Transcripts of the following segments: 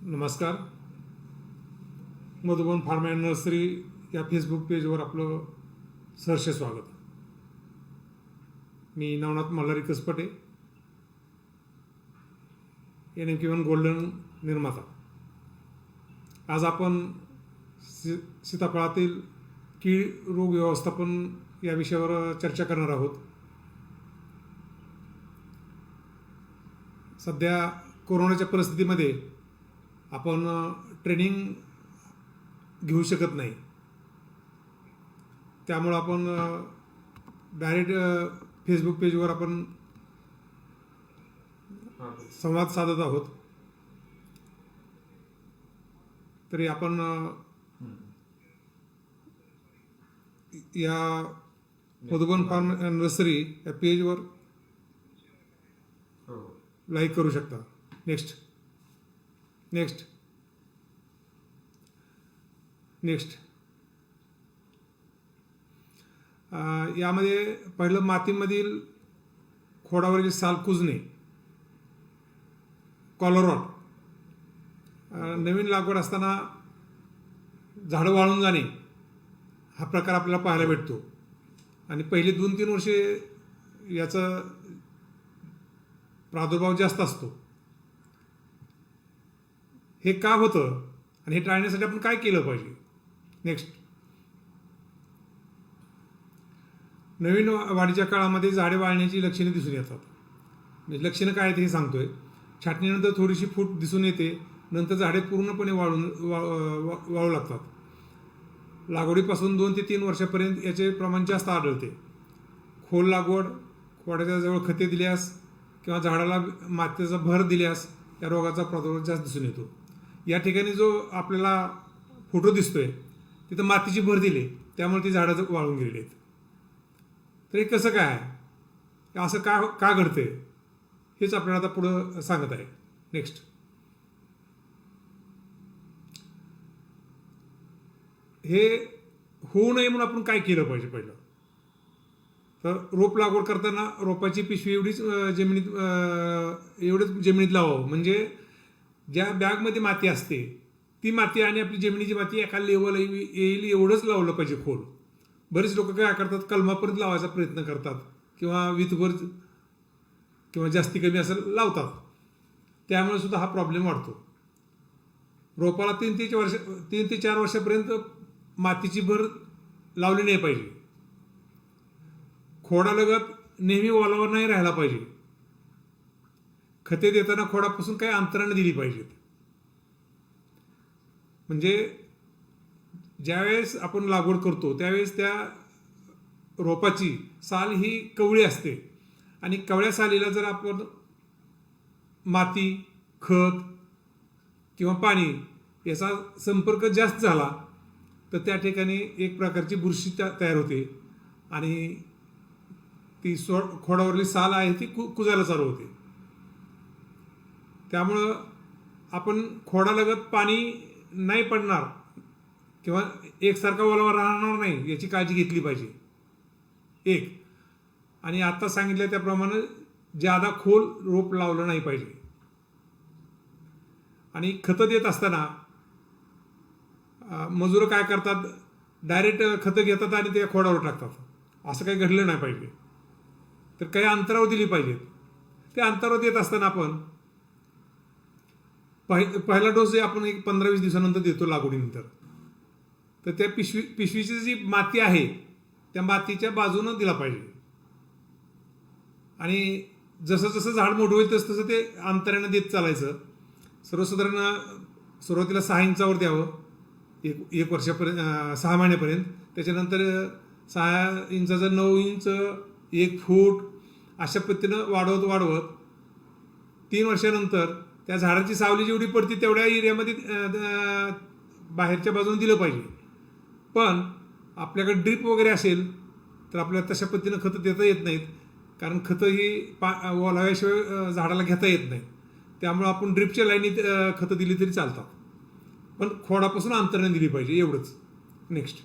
नमस्कार. Madhuban farm and nursery या Facebook पेजवर आपलं सहर्ष स्वागत. मी नवनाथ मल्हारी कसपटे, NM गोल्डन निर्माता. आज आपण सीताफळातील कीड रोग व्यवस्थापन या विषयावर चर्चा करणार आहोत. सध्या कोरोनाच्या परिस्थितीमध्ये आपण ट्रेनिंग घेऊ शकत नाही, त्यामुळं आपण डायरेक्ट फेसबुक पेजवर आपण संवाद साधत आहोत. तरी आपण या मधुबन फार्म अँड नर्सरी या पेजवर लाईक करू शकता. नेक्स्ट. यामध्ये पहिलं मातीमधील खोडावरील साल कुजणे, कॉलर रॉट. नवीन लागवड असताना झाडं वाळून जाणे हा प्रकार आपल्याला पाहायला भेटतो आणि पहिली 2-3 वर्षे याचा प्रादुर्भाव जास्त असतो. हे का होतं आणि हे टाळण्यासाठी आपण काय केलं पाहिजे? नेक्स्ट. नवीन वाढीच्या काळामध्ये झाडे वाळण्याची लक्षणे दिसून येतात. म्हणजे लक्षणं काय आहेत हे सांगतोय. छाटणीनंतर थोडीशी फूट दिसून येते, नंतर झाडे पूर्णपणे वाळू लागतात. लागवडीपासून 2 ते 3 वर्षापर्यंत याचे प्रमाण जास्त आढळते. खोल लागवड, खोडाच्या जवळ खते दिल्यास किंवा झाडाला मातीचा भर दिल्यास या रोगाचा प्रादुर्भाव जास्त दिसून येतो. या ठिकाणी जो आपल्याला फोटो दिसतोय तिथं मातीची भर दिली, त्यामुळे ती झाडं वाळून गेलेली आहेत. तर हे कसं काय, असं का घडतंय हेच आपल्याला आता पुढं सांगत आहे. नेक्स्ट. हे होऊ नये म्हणून आपण काय केलं पाहिजे? पहिलं तर रोप लागवड करताना रोपाची पिशवी एवढीच जमिनीत लावावं. म्हणजे ज्या बॅगमध्ये माती असते ती माती आणि आपली जमिनीची माती एका लेवल येईल एवढंच लावलं पाहिजे खोल. बरेच लोक काय करतात, कलमापर्यंत लावायचा प्रयत्न करतात किंवा विथभर किंवा जास्ती कमी असं लावतात. त्यामुळे सुद्धा हा प्रॉब्लेम वाढतो. रोपाला 3 ते 4 वर्षापर्यंत मातीची भर लावली नाही पाहिजे. खोडालगत नेहमी ओलावा नाही राहायला पाहिजे. खते देताना खोडापासून काही अंतराने दिली पाहिजेत. म्हणजे ज्यावेळेस आपण लागवड करतो त्यावेळेस त्या रोपाची साल ही कवळी असते आणि कवळ्या सालीला जर आपण माती, खत किंवा पाणी याचा संपर्क जास्त झाला तर त्या ठिकाणी एक प्रकारची बुरशी तयार होते आणि ती खोडावरली साल आहे ती कुजायला चालू होते. त्यामुळं आपण खोडालगत पाणी नाही पडणार किंवा एकसारखा ओलावा राहणार नाही याची काळजी घेतली पाहिजे. एक. आणि आता सांगितलं त्याप्रमाणे जादा खोल रोप लावलं नाही पाहिजे. आणि खतं देत असताना मजूर काय करतात, डायरेक्ट खतं घेतात आणि ते खोडावर टाकतात. असं काही घडलं नाही पाहिजे. तर काही अंतरावर दिली पाहिजेत. त्या अंतरावर देत असताना आपण पहिला डोस जे आपण एक 15-20 दिवसानंतर देतो लागवडीनंतर, तर त्या पिशवीची जी माती आहे त्या मातीच्या बाजूनं दिला पाहिजे. आणि जसं जसं झाड मोठं होईल तसं ते अंतरानं देत चालायचं. सर्वसाधारण सुरुवातीला 6 इंचावर द्यावं 1 वर्षापर्यंत, 6 महिन्यापर्यंत. त्याच्यानंतर 6 इंचाचं 9 इंच, 1 फूट अशा पद्धतीनं वाढवत 3 वर्षानंतर त्या झाडाची सावली जेवढी पडते तेवढ्या एरियामध्ये बाहेरच्या बाजूने दिलं पाहिजे. पण आपल्याकडे ड्रीप वगैरे असेल तर आपल्याला तशा पद्धतीनं खतं देता येत नाहीत, कारण खतं ही ओलाव्याशिवाय झाडाला घेता येत नाही. त्यामुळं आपण ड्रीपच्या लाईनीत खतं दिली तरी चालतात, पण खोडापासून अंतराने दिली पाहिजे, एवढंच. नेक्स्ट.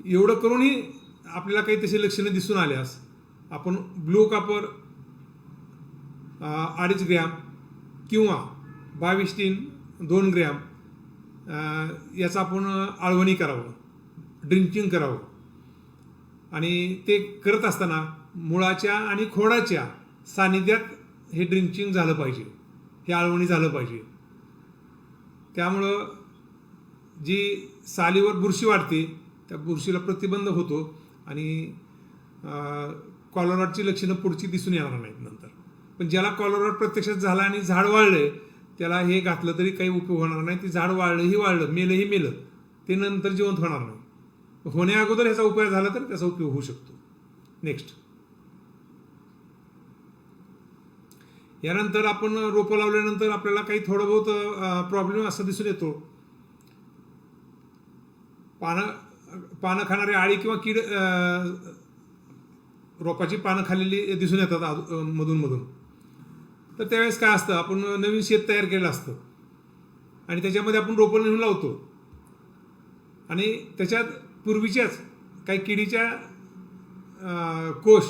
एवढं करूनही आपल्याला काही तशी लक्षणं दिसून आल्यास आपण ब्लू कॉपर 2.5 ग्रॅम किंवा 22 टीन 2 ग्रॅम याचं आपण आळवणी करावं, ड्रिंचिंग करावं. आणि ते करत असताना मुळाच्या आणि खोडाच्या सानिध्यात हे ड्रिंचिंग झालं पाहिजे, हे आळवणी झालं पाहिजे. त्यामुळं जी सालीवर बुरशी वाढते त्या बुरशीला प्रतिबंध होतो आणि कॉलरॉटची लक्षणं पुढची दिसून येणार नाहीत नंतर. पण ज्याला कॉलरॉट प्रत्यक्षात झाला आणि झाड वाळलं त्याला हे घातलं तरी काही उपयोग होणार नाही. ते झाड वाळलं, मेलंही मेलं, ते नंतर जिवंत होणार नाही. होण्या ह्याचा उपयोग झाला तर त्याचा उपयोग होऊ शकतो. नेक्स्ट, यानंतर आपण रोपं लावल्यानंतर आपल्याला काही थोडं बहुत प्रॉब्लेम असा दिसून येतो. पानं खाणारी आळी किंवा कीड रोपाची पानं खाल्लेली दिसून येतात मधून. तर त्यावेळेस काय असतं, आपण नवीन शेत तयार केलेलं असतं आणि त्याच्यामध्ये आपण रोपं नेऊन लावतो आणि त्याच्यात पूर्वीच्याच काही किडीच्या कोश,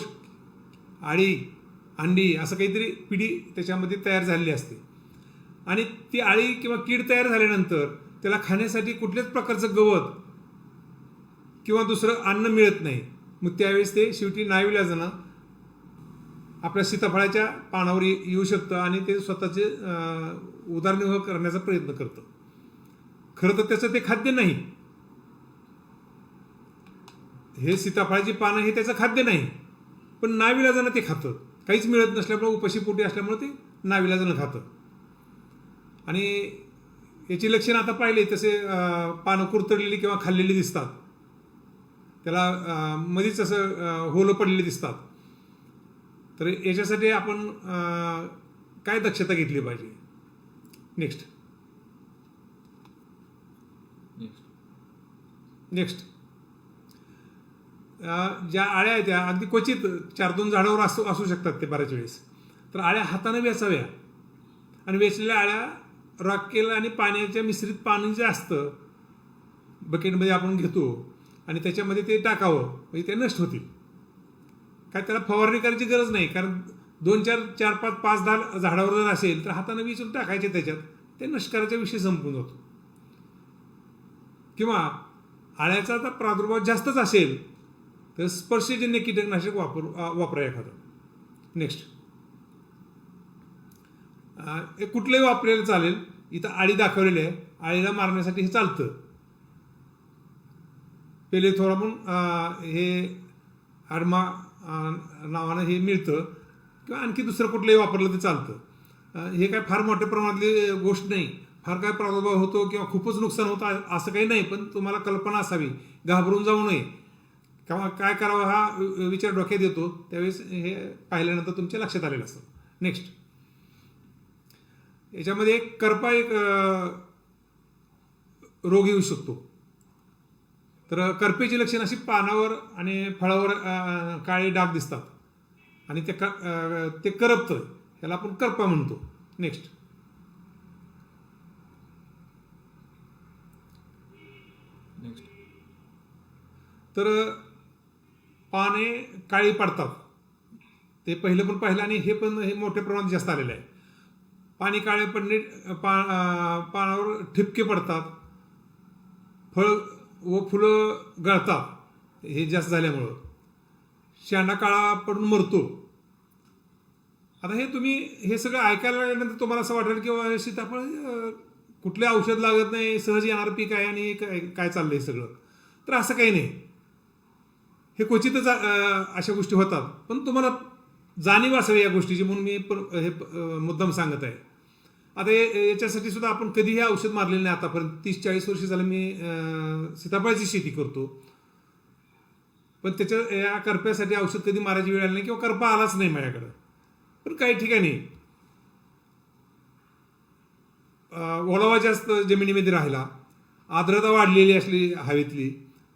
आळी, अंडी असं काहीतरी पिढी त्याच्यामध्ये तयार झालेली असते. आणि ती आळी किंवा कीड तयार झाल्यानंतर त्याला खाण्यासाठी कुठल्याच प्रकारचं गवत किंवा दुसरं अन्न मिळत नाही. मग त्यावेळेस ते शेवटी नाईलाजानं आपल्या सीताफळाच्या पानावर येऊ शकतं आणि ते स्वतःचे उदरनिर्वाह करण्याचा प्रयत्न करतं. खरं तर त्याचं ते खाद्य नाही. हे सीताफळाची पानं हे त्याचं खाद्य नाही, पण नाईलाजानं ते खातं. काहीच मिळत नसल्यामुळे, उपाशीपोटी असल्यामुळे ते नाईलाजानं खातं. आणि याची लक्षणं आता पाहिले तसे पानं कुरतडलेली किंवा खाल्लेली दिसतात, त्याला मध्येच असं होलं पडलेली दिसतात. तर याच्यासाठी आपण काय दक्षता घेतली पाहिजे? नेक्स्ट ज्या आळ्या आहेत त्या अगदी क्वचित 4-2 झाडावर असू शकतात ते बऱ्याच वेळेस. तर आळ्या हाताने वेचाव्या आणि वेचलेल्या आळ्या राखेल आणि पाण्याच्या मिश्रित पाणी जे असतं बकेटमध्ये आपण घेतो आणि त्याच्यामध्ये ते टाकावं, म्हणजे ते नष्ट होतील. काय त्याला फवारणी करायची गरज नाही, कारण 2-4-5-10 झाडावर जर असेल तर हाताने विचून टाकायचे त्याच्यात, ते नष्ट करायचा विषय संपून जातो. किंवा आळ्याचा जर प्रादुर्भाव जास्तच असेल तर स्पर्शजन्य कीटकनाशक वापरा एखादं. नेक्स्ट, कुठलंही वापरलेलं चालेल. इथं आळी दाखवलेली आहे, आळीला मारण्यासाठी हे चालतं. पहिले थोडं पण हे आडमा नावानं हे मिळतं किंवा आणखी दुसरं कुठलंही वापरलं तर चालतं. हे काय फार मोठ्या प्रमाणातली गोष्ट नाही. फार काय प्रादुर्भाव होतो किंवा खूपच नुकसान होतं असं काही नाही, पण तुम्हाला कल्पना असावी, घाबरून जाऊ नये. किंवा काय करावं हा विचार डोक्यात येतो त्यावेळेस हे पाहिल्यानंतर तुमच्या लक्षात आलेलं असतं. नेक्स्ट, याच्यामध्ये करपा एक रोग येऊ शकतो. तर करपेची लक्षणं अशी पानावर आणि फळावर काळे डाग दिसतात आणि ते करपतं, ह्याला आपण करपा म्हणतो. नेक्स्ट, तर पाने काळी पडतात. ते पहिलं आणि हे मोठ्या प्रमाणात जास्त आलेलं आहे. पाणी काळे पडणे, पानावर ठिपके पडतात, फळ व फुलं गळतात हे जास्त झाल्यामुळं, शेंडा काळा पडून मरतो. आता हे तुम्ही हे सगळं ऐकायला लागल्यानंतर तुम्हाला असं वाटेल की सीताफळ कुठले औषध लागत नाही, सहज येणारं पीक आहे आणि काय चाललंय सगळं. तर असं काही नाही, हे क्वचितच अशा गोष्टी होतात. पण तुम्हाला जाणीव असावी या गोष्टीची म्हणून मी हे मुद्दाम सांगत आहे. आता याच्यासाठी सुद्धा आपण कधीही औषध मारलेलं नाही आतापर्यंत. 30-40 वर्ष झालं मी सीताफळाची शेती करतो, पण त्याच्या या करप्यासाठी औषध कधी मारायची वेळ आली नाही किंवा करपा आलाच नाही माझ्याकडं. पण काही ठिकाणी ओलावा जास्त जमिनीमध्ये राहिला, आर्द्रता वाढलेली असली हवेतली,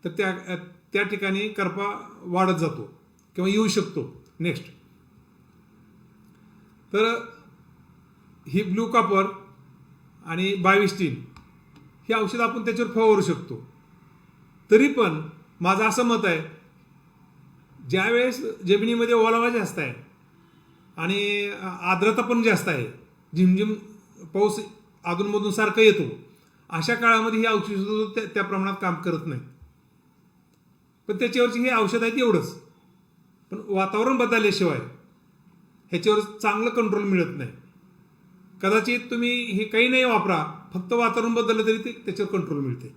तर त्या ठिकाणी करपा वाढत जातो किंवा येऊ शकतो. नेक्स्ट, तर ही ब्लू कॉपर आणि 22 टीन ही औषध आपण त्याच्यावर फवारू शकतो. तरी पण माझं असं मत आहे, ज्यावेळेस जमिनीमध्ये ओलावा जास्त आहे आणि आर्द्रता पण जास्त आहे, झिमझिम पाऊस अधूनमधून सारखा येतो, अशा काळामध्ये ही औषधं त्या प्रमाणात काम करत नाही. पण त्याच्यावरची ही औषध आहेत एवढंच. पण वातावरण बदलल्याशिवाय ह्याच्यावर चांगलं कंट्रोल मिळत नाही. कदाचित तुम्ही हे काही नाही वापरा, फक्त वातावरण बदललं तरी त्याच्यावर कंट्रोल मिळते.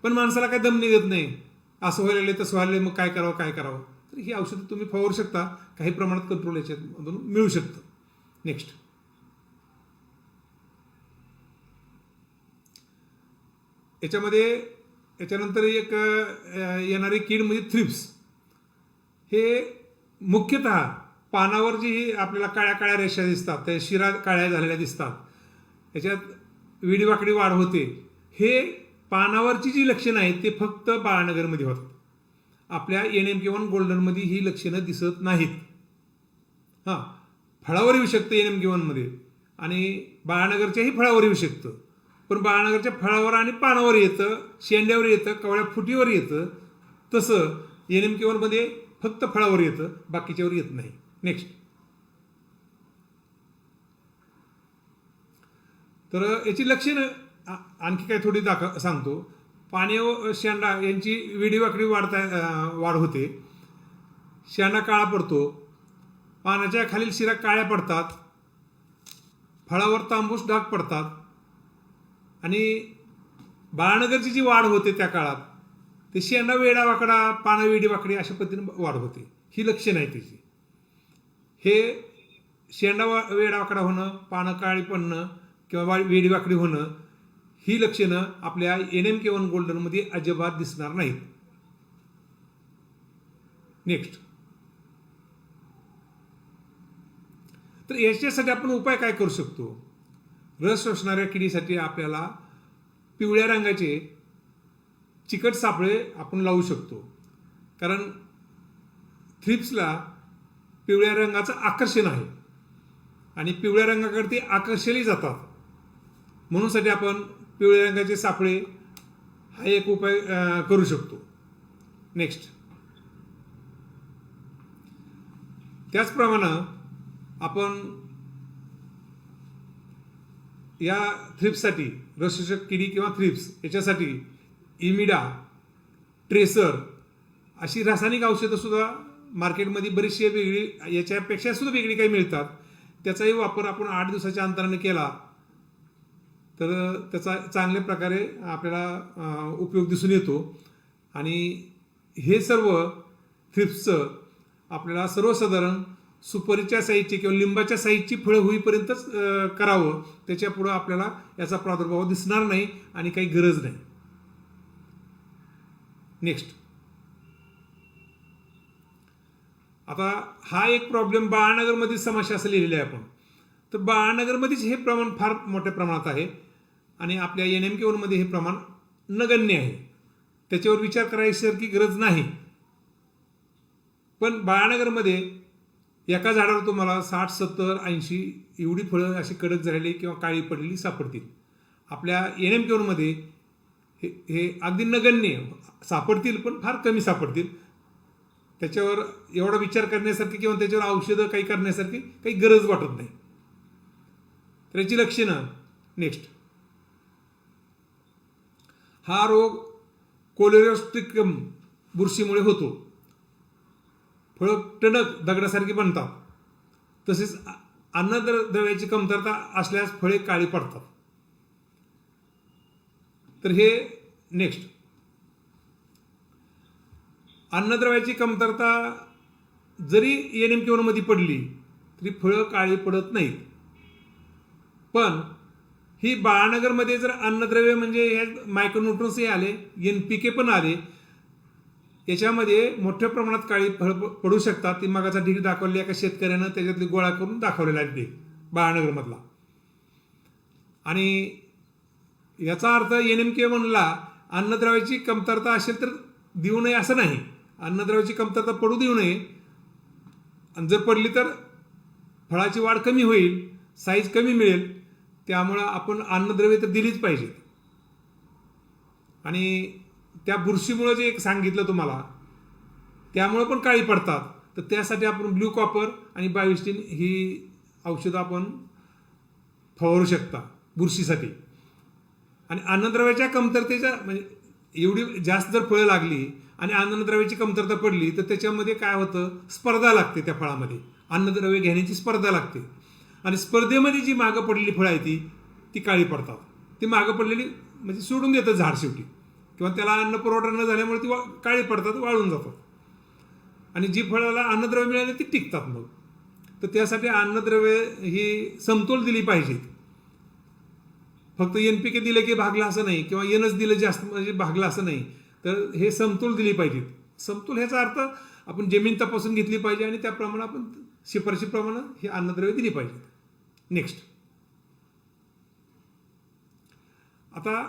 पण माणसाला काय दम निघत नाही, असं व्हायला तसं व्हायला, मग काय करावं. तर ही औषधं तुम्ही फवारू शकता, काही प्रमाणात कंट्रोल याच्यामधून मिळू शकतं. नेक्स्ट, याच्यानंतर एक येणारी कीड म्हणजे थ्रिप्स. हे मुख्यतः पानावर जी आपल्याला काळ्या काळ्या रेषा दिसतात, त्या शिरा काळ्या झालेल्या दिसतात, याच्यात विडीवाकडी वाढ होते, हे पानावरची जी लक्षणं आहेत ते फक्त बाळनगरमध्ये होतात. आपल्या NM-1 गोल्डनमध्ये ही लक्षणं दिसत नाहीत. हां, फळावर येऊ शकतं NM-1मध्ये आणि बाळनगरच्याही फळावर येऊ शकतं. पण बाळनगरच्या फळावर आणि पानावर येतं, शेंड्यावर येतं, कवळ्या फुटीवर येतं. तसं NM-1मध्ये फक्त फळावर येतं, बाकीच्यावर येत नाही. नेक्स्ट, तर याची लक्षणं आणखी काय थोडी सांगतो. पाने व शेंडा यांची विडीवाकडी वाढ होते, शेंडा काळा पडतो, पानाच्या खालील शिरा काळ्या पडतात, फळावर तांबूस डाग पडतात आणि बाळनगरची जी वाढ होते त्या काळात ते शेंडा वेडावाकडा, पानं वेडीवाकडी अशा पद्धतीने वाढ होते. ही लक्षणं आहे त्याची. हे शेंडा वेडावाकडा होणं, पानं काळी पडणं किंवा वेडीवाकडी होणं, ही लक्षणं आपल्या NM-1 गोल्डनमध्ये अजिबात दिसणार नाहीत. नेक्स्ट, तर याच्यासाठी आपण उपाय काय करू शकतो? रस शोषणाऱ्या किडीसाठी आपल्याला पिवळ्या रंगाचे चिकट सापळे आपण लावू शकतो. कारण थ्रिप्सला पिवळ्या रंगाचं आकर्षण आहे आणि पिवळ्या रंगाकडे ते आकर्षितही जातात. म्हणून साठी आपण पिवळ्या रंगाचे सापळे हा एक उपाय करू शकतो. नेक्स्ट, त्याचप्रमाणे आपण या थ्रिप्ससाठी, रसशोषक किडी किंवा थ्रिप्स याच्यासाठी इमिडा, ट्रेसर अशी रासायनिक औषधं सुद्धा मार्केटमध्ये बरीचशी वेगळी, याच्यापेक्षा सुद्धा वेगळी काही मिळतात. त्याचाही वापर आपण 8 दिवसाच्या अंतराने केला तर त्याचा चांगल्या प्रकारे आपल्याला उपयोग दिसून येतो. आणि हे सर्व थ्रिप्सचं आपल्याला सर्वसाधारण सुपारीच्या साईजची किंवा लिंबाच्या साईजची फळं होईपर्यंतच करावं. त्याच्या पुढं आपल्याला याचा प्रादुर्भाव दिसणार नाही आणि काही गरज नाही. नेक्स्ट, आता हा एक प्रॉब्लेम बाळनगरमध्ये समस्या असं लिहिलेली आहे आपण. तर बाळनगरमध्येच हे प्रमाण फार मोठ्या प्रमाणात आहे आणि आपल्या NM-1मध्ये हे प्रमाण नगण्य आहे. त्याच्यावर विचार करायची गरज नाही. पण बाळनगरमध्ये एका झाडावर तुम्हाला 60, 70, 80 एवढी फळं अशी कडक झालेली किंवा काळी पडलेली सापडतील. आपल्या NM-1मध्ये हे अगदी नगण्य सापडतील, पण फार कमी सापडतील. त्याच्यावर एवढा विचार करण्यासारखी किंवा त्याच्यावर औषधं काही करण्यासारखी काही गरज वाटत नाही. तर याची लक्षणं. नेक्स्ट, हा रोग कोलेरोस्ट्रिकम बुरशीमुळे होतो. फळं टणक दगडासारखी बनतात. तसेच अन्नद्रव्याची कमतरता असल्यास फळे काळी पडतात. तर हे नेक्स्ट, अन्नद्रव्याची कमतरता जरी NM-1मध्ये पडली तरी फळं काळी पडत नाहीत. पण ही बाळनगरमध्ये जर अन्नद्रव्य म्हणजे ह्यात मायक्रोन्यूट्रन्सही आले, NPK पण आले, याच्यामध्ये मोठ्या प्रमाणात काळी फळं पडू शकतात. ती मगाचा ढीग दाखवली एका शेतकऱ्यानं त्याच्यातली गोळा करून दाखवलेला आहे ढीग बाळनगरमधला. आणि याचा अर्थ NM-1ला अन्नद्रव्याची कमतरता असेल तर देऊ नये असं नाही. अन्नद्रव्याची कमतरता पडू देऊ नये. आणि जर पडली तर फळाची वाढ कमी होईल, साईज कमी मिळेल. त्यामुळं आपण अन्नद्रव्य तर दिलीच पाहिजे. आणि त्या बुरशीमुळं जे एक सांगितलं तुम्हाला त्यामुळे पण काळी पडतात. तर त्यासाठी आपण ब्ल्यू कॉपर आणि बायोस्टिन ही औषधं आपण फवारू शकता बुरशीसाठी. आणि अन्नद्रव्याच्या कमतरतेच्या म्हणजे एवढी जास्त जर फळं लागली आणि अन्नद्रव्याची कमतरता पडली तर त्याच्यामध्ये काय होतं, स्पर्धा लागते त्या फळामध्ये, अन्नद्रव्य घेण्याची स्पर्धा लागते. आणि स्पर्धेमध्ये जी मागं पडलेली फळं आहे ती काळी पडतात. ती मागं पडलेली म्हणजे सोडून देतं झाड शेवटी, किंवा त्याला अन्न पुरवठा न झाल्यामुळे ती काळी पडतात, वाळून जातात. आणि जी फळाला अन्नद्रव्य मिळाले ती टिकतात मग. तर त्यासाठी अन्नद्रव्य ही समतोल दिली पाहिजेत. फक्त NPK दिलं की भागला असं नाही, किंवा NS दिलं जास्त म्हणजे भागला असं नाही. तर हे समतोल दिली पाहिजेत. समतोल ह्याचा अर्थ आपण जमीन तपासून घेतली पाहिजे आणि त्याप्रमाणे आपण शिफारशीप्रमाणे ही अन्नद्रव्य दिली पाहिजेत. नेक्स्ट, आता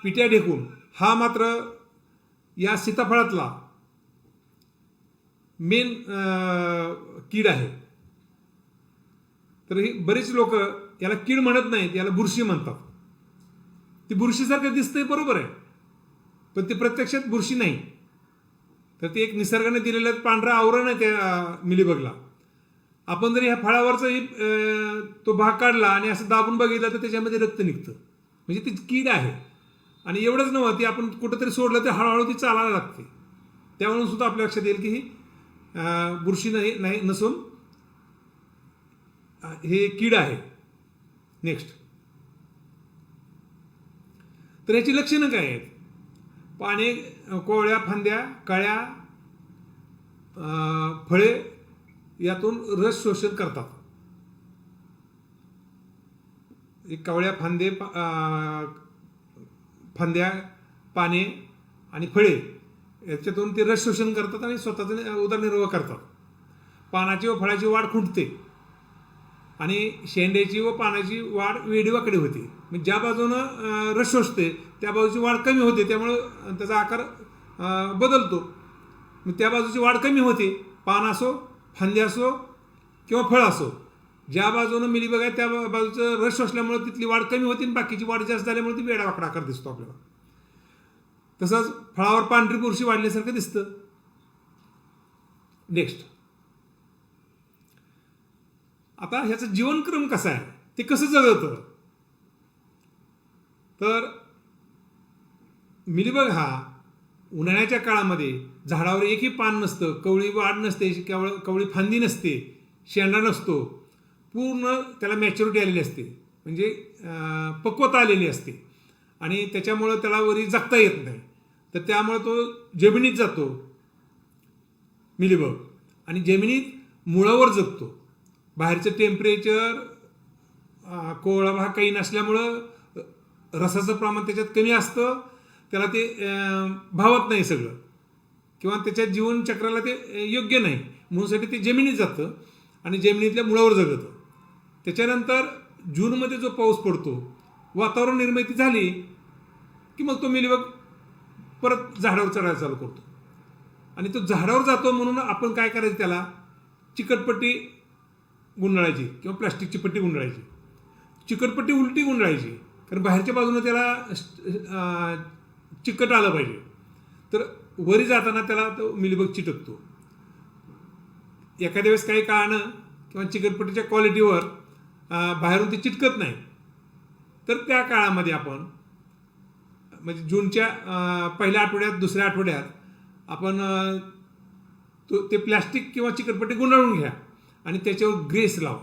पिट्या ढेकूण हा मात्र या सीताफळातला मेन कीड आहे. तर ही बरेच लोक याला कीड म्हणत नाहीत, याला बुरशी म्हणतात. ती बुरशीसारखं दिसतंय, बरोबर आहे, पण ती प्रत्यक्षात बुरशी नाही. तर ती एक निसर्गाने दिलेलं पांढरं आवरण आहे त्या मिलीबगला. आपण जर ह्या फळावरचा तो भाग काढला आणि असं दाबून बघितलं तर त्याच्यामध्ये रक्त निघतं, म्हणजे ती कीड आहे. आणि एवढंच नव्हतं, ती आपण कुठंतरी सोडलं तर हळूहळू ती चालायला लागते. त्यामुळे सुद्धा आपल्या लक्षात येईल की ही बुरशी नाही नसून हे कीड आहे. नेक्स्ट, तर याची लक्षणं काय आहेत? पाने, कोवळ्या फांद्या, कळ्या, फळे यातून रस शोषण करतात. कवळ्या फांद्या, पाने आणि फळे याच्यातून ते रस शोषण करतात आणि स्वतःचा उदरनिर्वाह करतात. पानाची व फळाची वाढ खुंटते आणि शेंड्याची व पानाची वाढ वेडीवाकडे होते. म्हणजे ज्या बाजूनं रस शोषते त्या बाजूची वाढ कमी होते, त्यामुळं त्याचा आकार बदलतो. मग त्या बाजूची वाढ कमी होते, पान असो, फांदी असो किंवा फळ असो. ज्या बाजूनं मिलीबग आहे त्या बाजूचं रस शोषल्यामुळे तिथली वाढ कमी होती आणि बाकीची वाढ जास्त झाल्यामुळे ती वेडावाकडा आकार दिसतो आपल्याला. तसंच फळावर पांढरी बुरशी वाढल्यासारखं दिसतं. नेक्स्ट, आता ह्याचा जीवनक्रम कसा आहे, ते कसं जगतं? तर मिलीबग हा उन्हाळ्याच्या काळामध्ये झाडावर एकही पान नसतं, कवळी वाढ नसते, कवळी फांदी नसते, शेंडा नसतो, पूर्ण त्याला मॅच्युरिटी आलेली असते, म्हणजे पक्वता आलेली असते. आणि त्याच्यामुळं त्याला वरी जगता येत नाही. तर त्यामुळे तो जमिनीत जातो मिलीबग, आणि जमिनीत मुळावर जगतो. बाहेरचं टेम्परेचर, कोवळा भाग काही नसल्यामुळं रसाचं प्रमाण त्याच्यात कमी असतं, त्याला ते भावत नाही सगळं, किंवा त्याच्या जीवनचक्राला ते योग्य नाही, म्हणूनसाठी ते जमिनीत जातं आणि जमिनीतल्या मुळावर जगतं. त्याच्यानंतर जूनमध्ये जो पाऊस पडतो, वातावरण निर्मिती झाली की मग तो मिलीबग परत झाडावर चढायला चालू करतो. आणि तो झाडावर जातो म्हणून आपण काय करायचं, त्याला चिकटपट्टी गुंडाळायची किंवा प्लास्टिकची पट्टी गुंडाळायची. चिकटपट्टी उलटी गुंडाळायची, कारण बाहेरच्या बाजूने त्याला चिकट आलं पाहिजे. तर वरी जाताना त्याला तो मिलीबग चिटकतो. एखाद्या वेळेस काही कारणं किंवा चिकटपट्टीच्या क्वालिटीवर बाहेरून ते चिटकत नाही, तर त्या काळामध्ये आपण म्हणजे जूनच्या पहिल्या आठवड्यात, दुसऱ्या आठवड्यात आपण ते प्लॅस्टिक किंवा चिकटपट्टी गुंडाळून घ्या आणि त्याच्यावर ग्रेस लावा.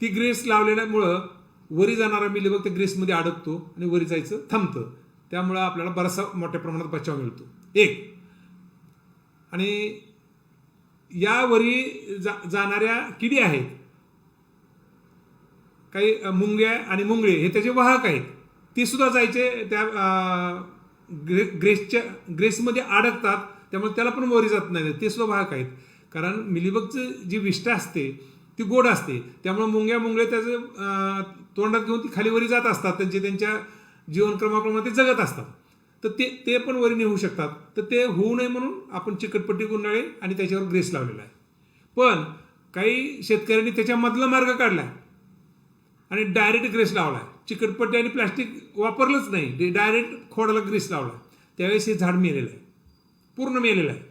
ती ग्रेस लावल्यामुळं वरी जाणारा मिलीबग त्या ग्रेसमध्ये अडकतो आणि वरी जायचं थांबतं. त्यामुळं आपल्याला बराचसा मोठ्या प्रमाणात बचाव मिळतो. एक, आणि या वरी जाणाऱ्या किडी आहेत, काही मुंग्या आणि मुंगळे हे त्याचे वाहक आहेत, ते सुद्धा जायचे त्या ग्रेसमध्ये अडकतात, त्यामुळे त्याला पण वरी जात नाही, ते सुद्धा वाहक आहेत. कारण मिलीबगचं जी विष्ठा असते ती गोड असते, त्यामुळे मुंगळे त्याचं तोंडात घेऊन ती खाली वरी जात असतात, त्यांच्या जीवनक्रमाप्रमाणे ते जगत असतात. तर ते पण वरी नेऊ शकतात. तर ते होऊ नये म्हणून आपण चिकटपट्टी गुंडाळी आणि त्याच्यावर ग्रेस लावलेला आहे. पण काही शेतकऱ्यांनी त्याच्यामधला मार्ग काढला आणि डायरेक्ट ग्रेस लावला. चिकटपट्टी आणि प्लास्टिक वापरलंच नाही, डायरेक्ट खोडाला ग्रेस लावला. त्यावेळेस हे झाड मेलेलं आहे. पूर्ण मेलेलं आहे.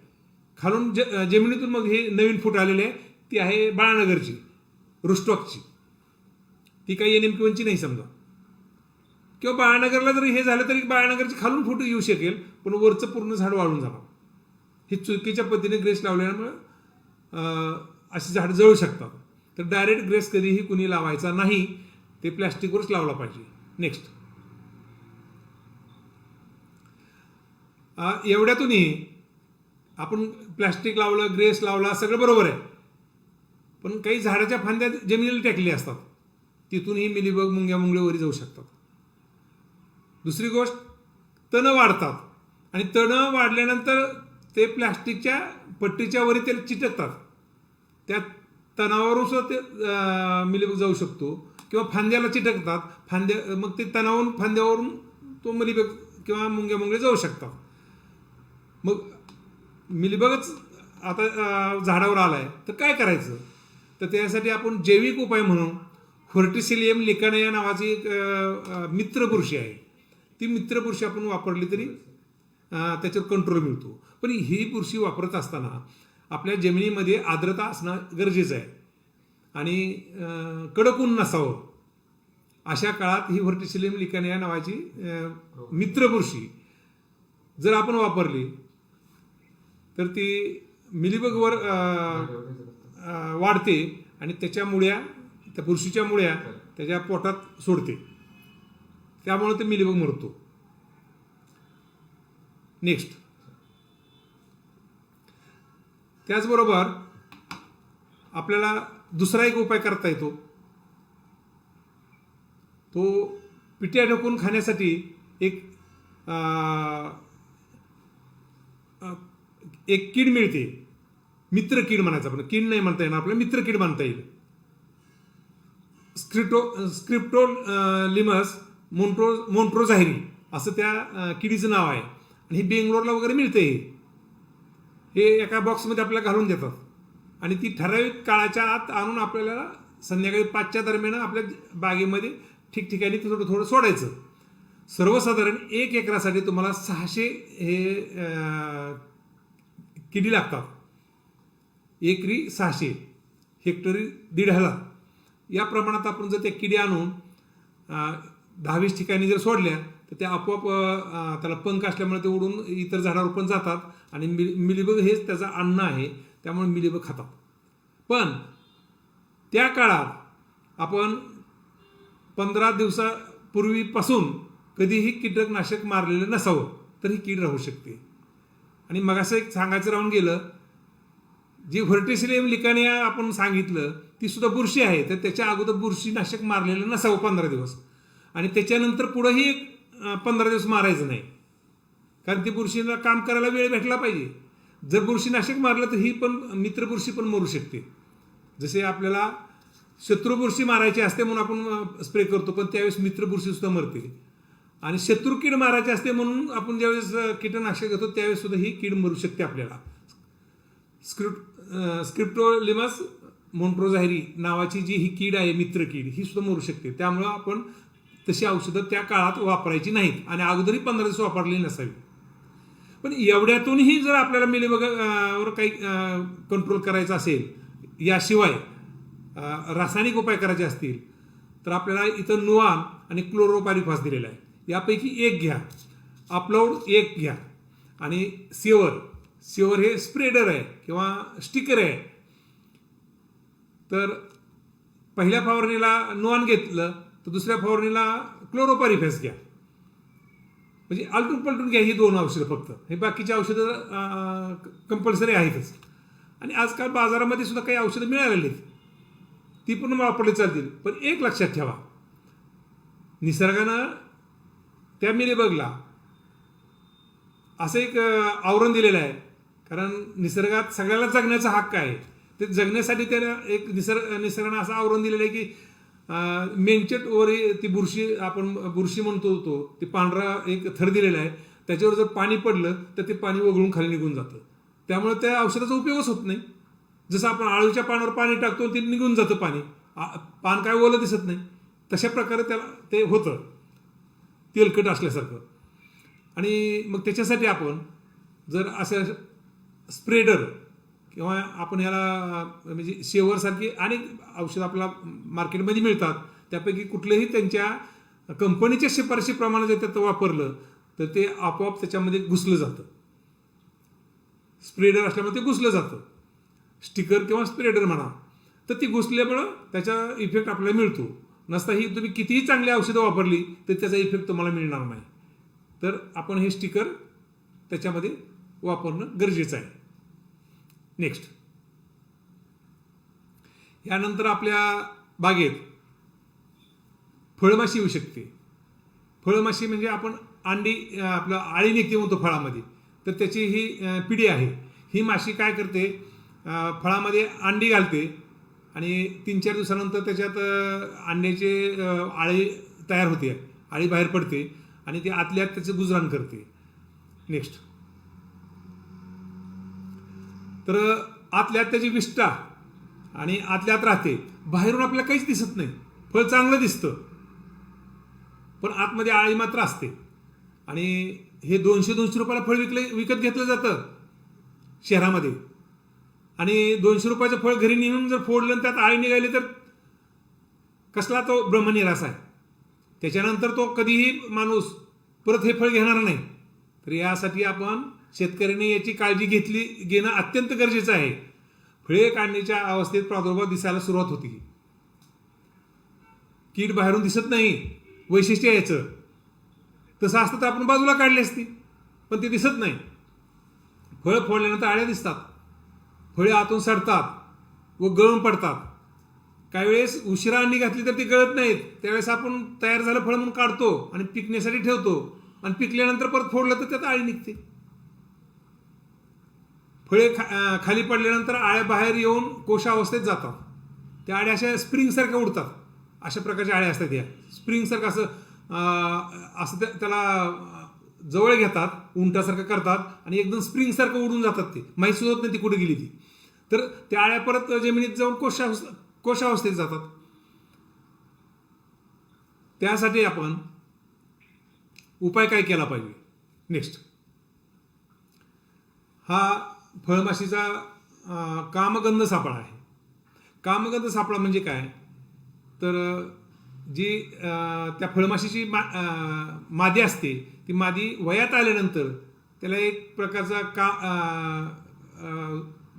खालून जमिनीतून मग हे नवीन फूट आलेले आहे. ती आहे बाळानगरची, रुस्टॉकची. ती काही NMK1ची नाही समजा. किंवा बाळानगरला जरी हे झालं तरी बाळानगरची खालून फूट येऊ शकेल, पण वरचं पूर्ण झाड वाळून जाणार. हे चुकीच्या पद्धतीने ग्रेस लावल्यामुळे अशी झाडं जळू शकतात. तर डायरेक्ट ग्रेस कधीही कुणी लावायचा नाही, ते प्लॅस्टिकवरच लावला पाहिजे. नेक्स्ट, एवढ्यातूनही आपण प्लॅस्टिक लावलं, ग्रेस लावला, सगळं बरोबर आहे. पण काही झाडाच्या फांद्या जमिनीला टेकलेल्या असतात, तिथूनही मिलीबग मुंग्या वरी जाऊ शकतात. दुसरी गोष्ट, तणं वाढतात आणि तणं वाढल्यानंतर ते प्लॅस्टिकच्या पट्टीच्या वरी ते चिटकतात. त्या तणावरून सुद्धा ते मिलीबग जाऊ शकतो किंवा फांद्याला चिटकतात. मग ते तणावरून फांद्यावरून तो मिलीबग किंवा मुंग्या जाऊ शकतात. मग मिलीबगच आता झाडावर आलाय तर काय करायचं? तर त्यासाठी आपण जैविक उपाय म्हणून व्हर्टिसिलियम लिकानिया नावाची एक मित्रबुरशी आहे. ती मित्रबुरशी आपण वापरली तरी त्याच्यावर कंट्रोल मिळतो. पण ही बुरशी वापरत असताना आपल्या जमिनीमध्ये आर्द्रता असणं गरजेचं आहे आणि कडक ऊन नसावं. अशा काळात ही व्हर्टिसिलियम लिकानिया नावाची मित्रबुरशी जर आपण वापरली तर ती मिलीबगवर वाढते आणि त्या बुरशीच्या मुळ्या त्याच्या पोटात सोडते. त्यामुळे ते मिलीबग मरतो. नेक्स्ट, त्याचबरोबर आपल्याला दुसरा एक उपाय करता येतो. तो पिट्या ढकून खाण्यासाठी एक कीड मिळते. मित्र कीड म्हणायचं, आपण कीड नाही म्हणता येणार, आपल्याला मित्र कीड म्हणता येईल. स्क्रिप्टोलिमस मोन्ट्रोझायरी असं त्या किडीचं नाव आहे आणि हे बेंगलोरला वगैरे मिळते. हे एका बॉक्समध्ये आपल्याला घालून देतात आणि ती ठराविक काळाच्या आत आणून आपल्याला संध्याकाळी 5च्या दरम्यान आपल्या बागेमध्ये ठिकठिकाणी थोडं सोडायचं. सर्वसाधारण 1 एकरासाठी तुम्हाला 600 हे किडी लागतात. एकरी 600, हेक्टरी 1,500. या प्रमाणात आपण जर त्या किडी आणून 10-20 ठिकाणी जर सोडल्या तर त्या आपोआप त्याला पंख असल्यामुळे ते उडून इतर झाडावर पण जातात आणि मिलीबग हेच त्याचं अन्न आहे, त्यामुळे मिलीबग खातात. पण त्या काळात आपण 15 दिवसापूर्वीपासून कधीही कीटकनाशक मारलेलं नसावं तर ही कीड राहू शकते. आणि मग असं एक सांगायचं राहून गेलं, जी व्हर्टिसिलियम लिकानिया आपण सांगितलं ती सुद्धा बुरशी आहे, तर त्याच्या अगोदर बुरशीनाशक मारलेलं नसावं 15 दिवस आणि त्याच्यानंतर पुढंही 15 दिवस मारायचं नाही, कारण ती बुरशीला काम करायला वेळ भेटला पाहिजे. जर बुरशीनाशक मारलं तर ही पण मित्रबुरशी पण मरू शकते. जसे आपल्याला शत्रुबुरशी मारायची असते म्हणून आपण स्प्रे करतो, पण त्यावेळेस मित्रबुरशी सुद्धा मरते. आणि शत्रू कीड मारायची असते म्हणून आपण ज्यावेळेस कीटकनाशक घेतो त्यावेळेस सुद्धा ही कीड मरू शकते आपल्याला. स्क्रिप्टोलिमस मोन्ट्रोझायरी नावाची जी ही कीड आहे, मित्र कीड, ही सुद्धा मरू शकते. त्यामुळं आपण तशी औषधं त्या काळात वापरायची नाहीत आणि अगोदरही 15 दिवस वापरलेली नसावी. पण एवढ्यातूनही जर आपल्याला मिलीबगवर काही कंट्रोल करायचं असेल, याशिवाय रासायनिक उपाय करायचे असतील तर आपल्याला इथं नुआन आणि क्लोरोपायरिफॉस दिलेला आहे. यापैकी एक घ्या, अपलाउड एक घ्या आणि सिओर हे स्प्रेडर आहे किंवा स्टिकर आहे. तर पहिल्या फवारणीला नुआन घेतलं तर दुसऱ्या फवारणीला क्लोरोपायरिफॉस घ्या. म्हणजे आलटून पलटून घ्या ही 2 औषधं फक्त. हे बाकीची औषधं कंपल्सरी आहेतच. आणि आजकाल बाजारामध्ये सुद्धा काही औषधं मिळालेली आहेत, ती पण वापरली चालतील. पण एक लक्षात ठेवा, निसर्गानं त्या मिलीबगला असं एक आवरण दिलेलं आहे, कारण निसर्गात सगळ्याला जगण्याचा हक्क आहे. ते जगण्यासाठी त्याला एक निसर्गानं असं आवरण दिलेलं आहे की मेंचट ती बुरशी, आपण बुरशी म्हणतो ते पांढरा एक थर दिलेला आहे, त्याच्यावर जर पाणी पडलं तर ते पाणी वगळून खाली निघून जातं. त्यामुळे त्या औषधाचा उपयोगच होत नाही. जसं आपण आळूच्या पानावर पाणी टाकतो ते निघून जातं पाणी, पान काय ओलं दिसत नाही, तशा प्रकारे त्याला ते होतं तेलकट असल्यासारखं. आणि मग त्याच्यासाठी आपण जर असं स्प्रेडर किंवा आपण याला म्हणजे शेवरसारखी अनेक औषधं आपल्याला मार्केटमध्ये मिळतात, त्यापैकी कुठलंही त्यांच्या कंपनीच्या शिफारशीप्रमाणे जर त्याचं वापरलं तर ते आपोआप त्याच्यामध्ये घुसलं जातं. स्प्रेडर असल्यामुळे ते घुसलं जातं, स्टिकर किंवा स्प्रेडर म्हणा. तर ती घुसल्यामुळं त्याचा इफेक्ट आपल्याला मिळतो. नसता ही तुम्ही कितीही चांगली औषधं वापरली तर त्याचा इफेक्ट तुम्हाला मिळणार नाही. तर आपण हे स्टिकर त्याच्यामध्ये वापरणं गरजेचं आहे. नेक्स्ट, यानंतर आपल्या बागेत फळमाशी येऊ शकते. फळमाशी म्हणजे आपण अंडी आपलं आळी निघते म्हणतो फळामध्ये, तर त्याची ही पिढी आहे. ही माशी काय करते, फळामध्ये अंडी घालते आणि 3-4 दिवसानंतर त्याच्यात अंड्याचे आळी तयार होते, आळी बाहेर पडते आणि ती आतल्या आत त्याचं गुजराण करते. नेक्स्ट, तर आतल्या आत त्याची विष्ठा आणि आतल्या आत राहते. बाहेरून आपल्याला काहीच दिसत नाही, फळ चांगलं दिसतं पण आतमध्ये आळी मात्र असते. आणि हे 200-200 रुपयाला फळ विकत घेतलं जातं शहरामध्ये. आणि 200 रुपयाचं फळ घरी नेऊन जर फोडलं त्यात आळी निघाली तर कसला तो ब्रह्मनिरास आहे. त्याच्यानंतर तो कधीही माणूस परत हे फळ घेणार नाही. तर यासाठी आपण शेतकऱ्यांनी याची काळजी घेणं अत्यंत गरजेचं आहे. फळे काढण्याच्या अवस्थेत प्रादुर्भाव दिसायला सुरुवात होती, कीड बाहेरून दिसत नाही, वैशिष्ट्य याचं तसं असतं तर आपण बाजूला काढली असती, पण ते दिसत नाही. फळ फोडल्यानंतर आळ्या दिसतात, फळे आतून सडतात व गळून पडतात. काही वेळेस उशिरा अंडी घातली तर ती गळत नाहीत, त्यावेळेस आपण तयार झालं फळ म्हणून काढतो आणि पिकण्यासाठी ठेवतो आणि पिकल्यानंतर परत फोडलं तर त्यात आळी निघते. फळे खाली पडल्यानंतर आळ्या बाहेर येऊन कोशावस्थेत जातात. त्या आळ्या अशा स्प्रिंगसारख्या उडतात, अशा प्रकारच्या आळ्या असतात. या स्प्रिंगसारखं असं त्याला जवळ घेतात, उंटासारखं करतात आणि एकदम स्प्रिंगसारखं उडून जातात. ते माहीत सुद्धा होत नाही ती कुठे गेली ती. तर त्या आळ्या परत जमिनीत जाऊन कोशावस्थेत जातात. त्यासाठी आपण उपाय काय केला पाहिजे. नेक्स्ट, हा फळमाशीचा कामगंध सापळा आहे. कामगंध सापळा म्हणजे काय, तर जी त्या फळमाशीची मादी असते, ती मादी वयात आल्यानंतर त्याला एक प्रकारचा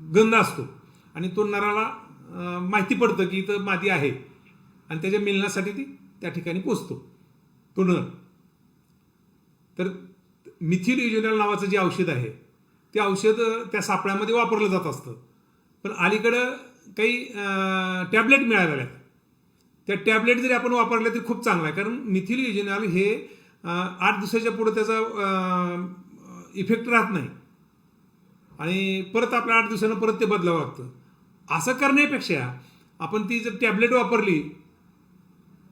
गंध असतो आणि तो नराला माहिती पडतं की इथं मादी आहे आणि त्याच्या मिलनासाठी ती त्या ठिकाणी पोचतो तो नर. तर मिथिल युजोनल नावाचं जे औषध आहे ते औषध त्या सापळ्यामध्ये वापरलं जात असतं. पण अलीकडं काही टॅबलेट मिळालेल्या आहेत. त्या टॅबलेट जरी आपण वापरल्या तरी खूप चांगलं आहे, कारण मिथिल युजोनल हे 8 दिवसाच्या पुढे त्याचा इफेक्ट राहत नाही आणि परत आपल्या 8 दिवसानं परत ते बदलावं लागतं. असं करण्यापेक्षा आपण ती जर टॅबलेट वापरली,